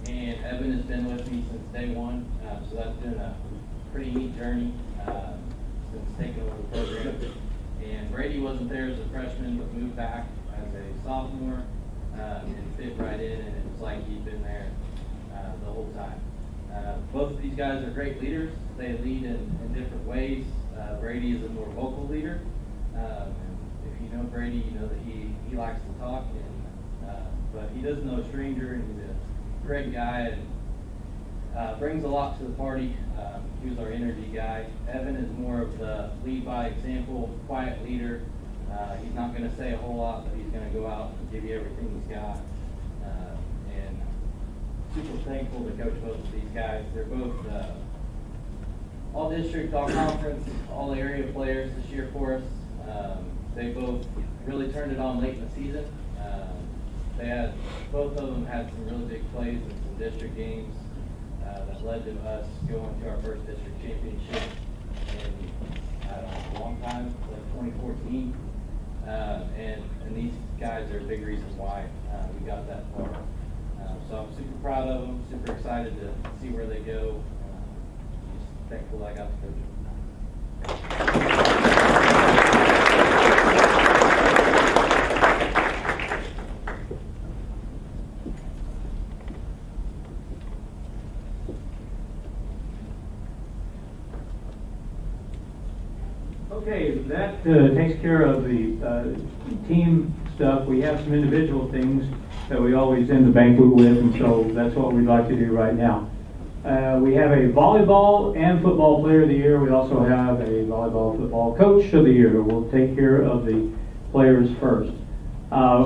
Speaker 17: and Evan has been with me since day one, so that's been a pretty neat journey since taking over the program. And Brady wasn't there as a freshman, but moved back as a sophomore and fit right in, and it was like he'd been there the whole time. Both of these guys are great leaders. They lead in different ways. Brady is a more vocal leader. If you know Brady, you know that he likes to talk, but he doesn't know a stranger, and he's a great guy and brings a lot to the party. He was our energy guy. Evan is more of the lead by example, quiet leader. He's not going to say a whole lot, but he's going to go out and give you everything he's got. And super thankful to coach both of these guys. They're both all district, all conference, all area players this year for us. They both really turned it on late in the season. Both of them had some really big plays in some district games that led to us going to our first district championship in, I don't know, a long time, like 2014. And these guys are a big reason why we got that far. So I'm super proud of them, super excited to see where they go. Just thankful I got to coach them.
Speaker 1: Okay, that takes care of the team stuff. We have some individual things that we always end the banquet with, and so that's what we'd like to do right now. We have a volleyball and football player of the year. We also have a volleyball football coach of the year. We'll take care of the players first.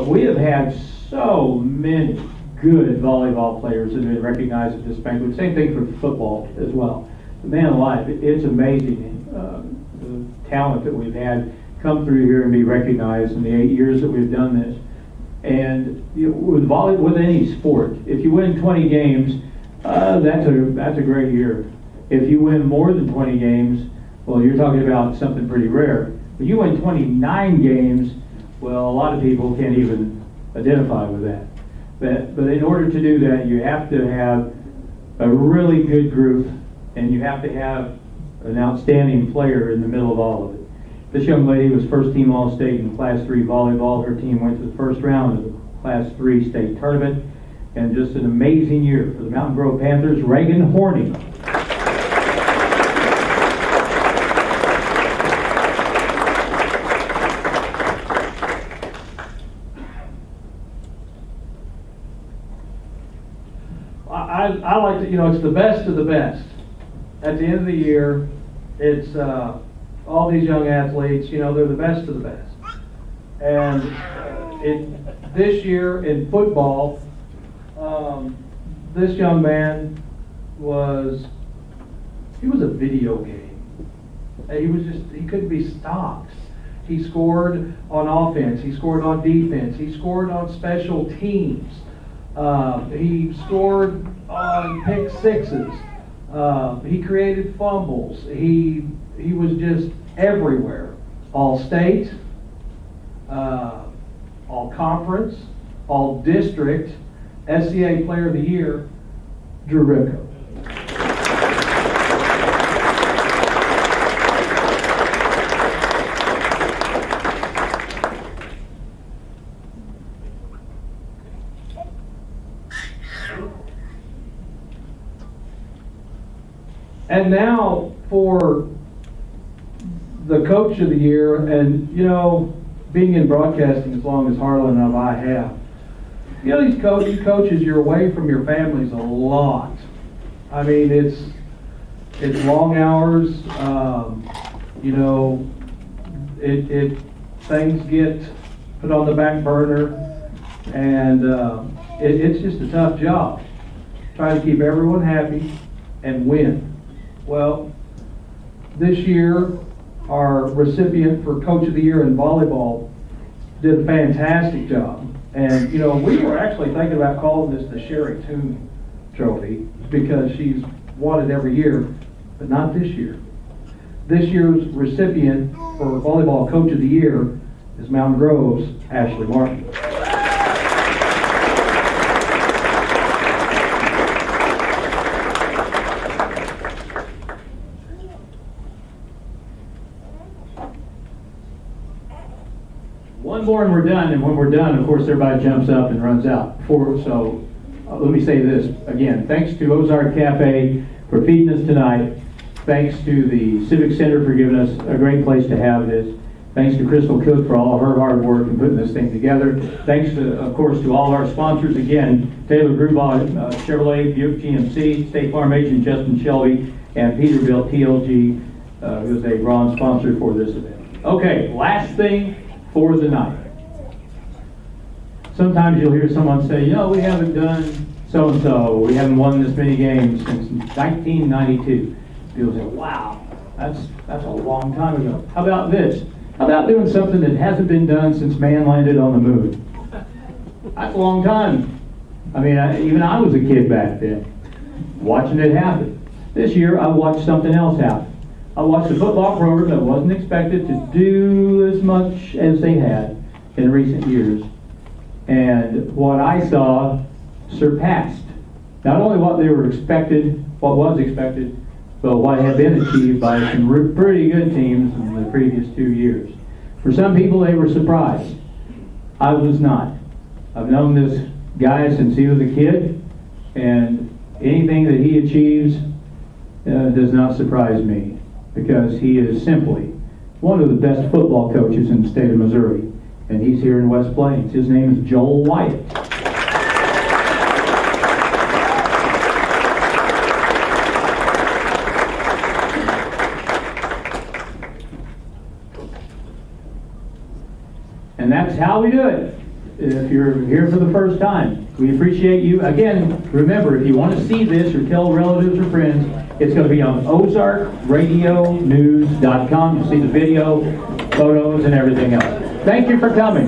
Speaker 1: We have had so many good volleyball players that have been recognized at this banquet. Same thing for football as well. Man alive, it's amazing. The talent that we've had come through here and be recognized in the 8 years that we've done this. And with any sport, if you win 20 games, that's a great year. If you win more than 20 games, well, you're talking about something pretty rare. But you win 29 games, well, a lot of people can't even identify with that. But in order to do that, you have to have a really good group, and you have to have an outstanding player in the middle of all of it. This young lady was first team All-State in Class 3 volleyball. Her team went to the first round of the Class 3 state tournament. And just an amazing year for the Mountain Grove Panthers. Reagan Horney.
Speaker 8: I like to, it's the best of the best. At the end of the year, it's all these young athletes, they're the best of the best. And this year in football, this young man was a video game. He couldn't be stopped. He scored on offense, he scored on defense, he scored on special teams. He scored on pick sixes. He created fumbles. He was just everywhere. All state, all conference, all district, SCA Player of the Year, Drew Ripko. And now for the Coach of the Year, and being in broadcasting as long as Harlan and I have, these coaches, you're away from your families a lot. I mean, it's long hours. Things get put on the back burner, and it's just a tough job. Trying to keep everyone happy and win. Well, this year, our recipient for Coach of the Year in volleyball did a fantastic job. And, we were actually thinking about calling this the Sherry Toon Trophy because she's won it every year, but not this year. This year's recipient for Volleyball Coach of the Year is Mountain Grove's Ashley Martin.
Speaker 1: One more and we're done, and when we're done, of course, everybody jumps up and runs out. Let me say this again, thanks to Ozark Cafe for feeding us tonight. Thanks to the Civic Center for giving us a great place to have this. Thanks to Crystal Cook for all of her hard work in putting this thing together. Thanks, of course, to all our sponsors again, Taylor Grubaugh, Chevrolet, Buick GMC, State Farm Agent Justin Shelby, and Peterbilt TLG, who is a bronze sponsor for this event. Okay, last thing for the night. Sometimes you'll hear someone say, we haven't done so-and-so, we haven't won this many games since 1992. People say, wow, that's a long time ago. How about this? How about doing something that hasn't been done since man landed on the moon? That's a long time. I mean, even I was a kid back then, watching it happen. This year, I watched something else happen. I watched a football program that wasn't expected to do as much as they had in recent years. And what I saw surpassed not only what was expected, but what had been achieved by some pretty good teams in the previous 2 years. For some people, they were surprised. I was not. I've known this guy since he was a kid, and anything that he achieves does not surprise me, because he is simply one of the best football coaches in the state of Missouri, and he's here in West Plains. His name is Joel Wyatt. And that's how we do it. If you're here for the first time, we appreciate you. Again, remember, if you want to see this or tell relatives or friends, it's going to be on OzarkRadioNews.com. You'll see the video, photos, and everything else. Thank you for coming.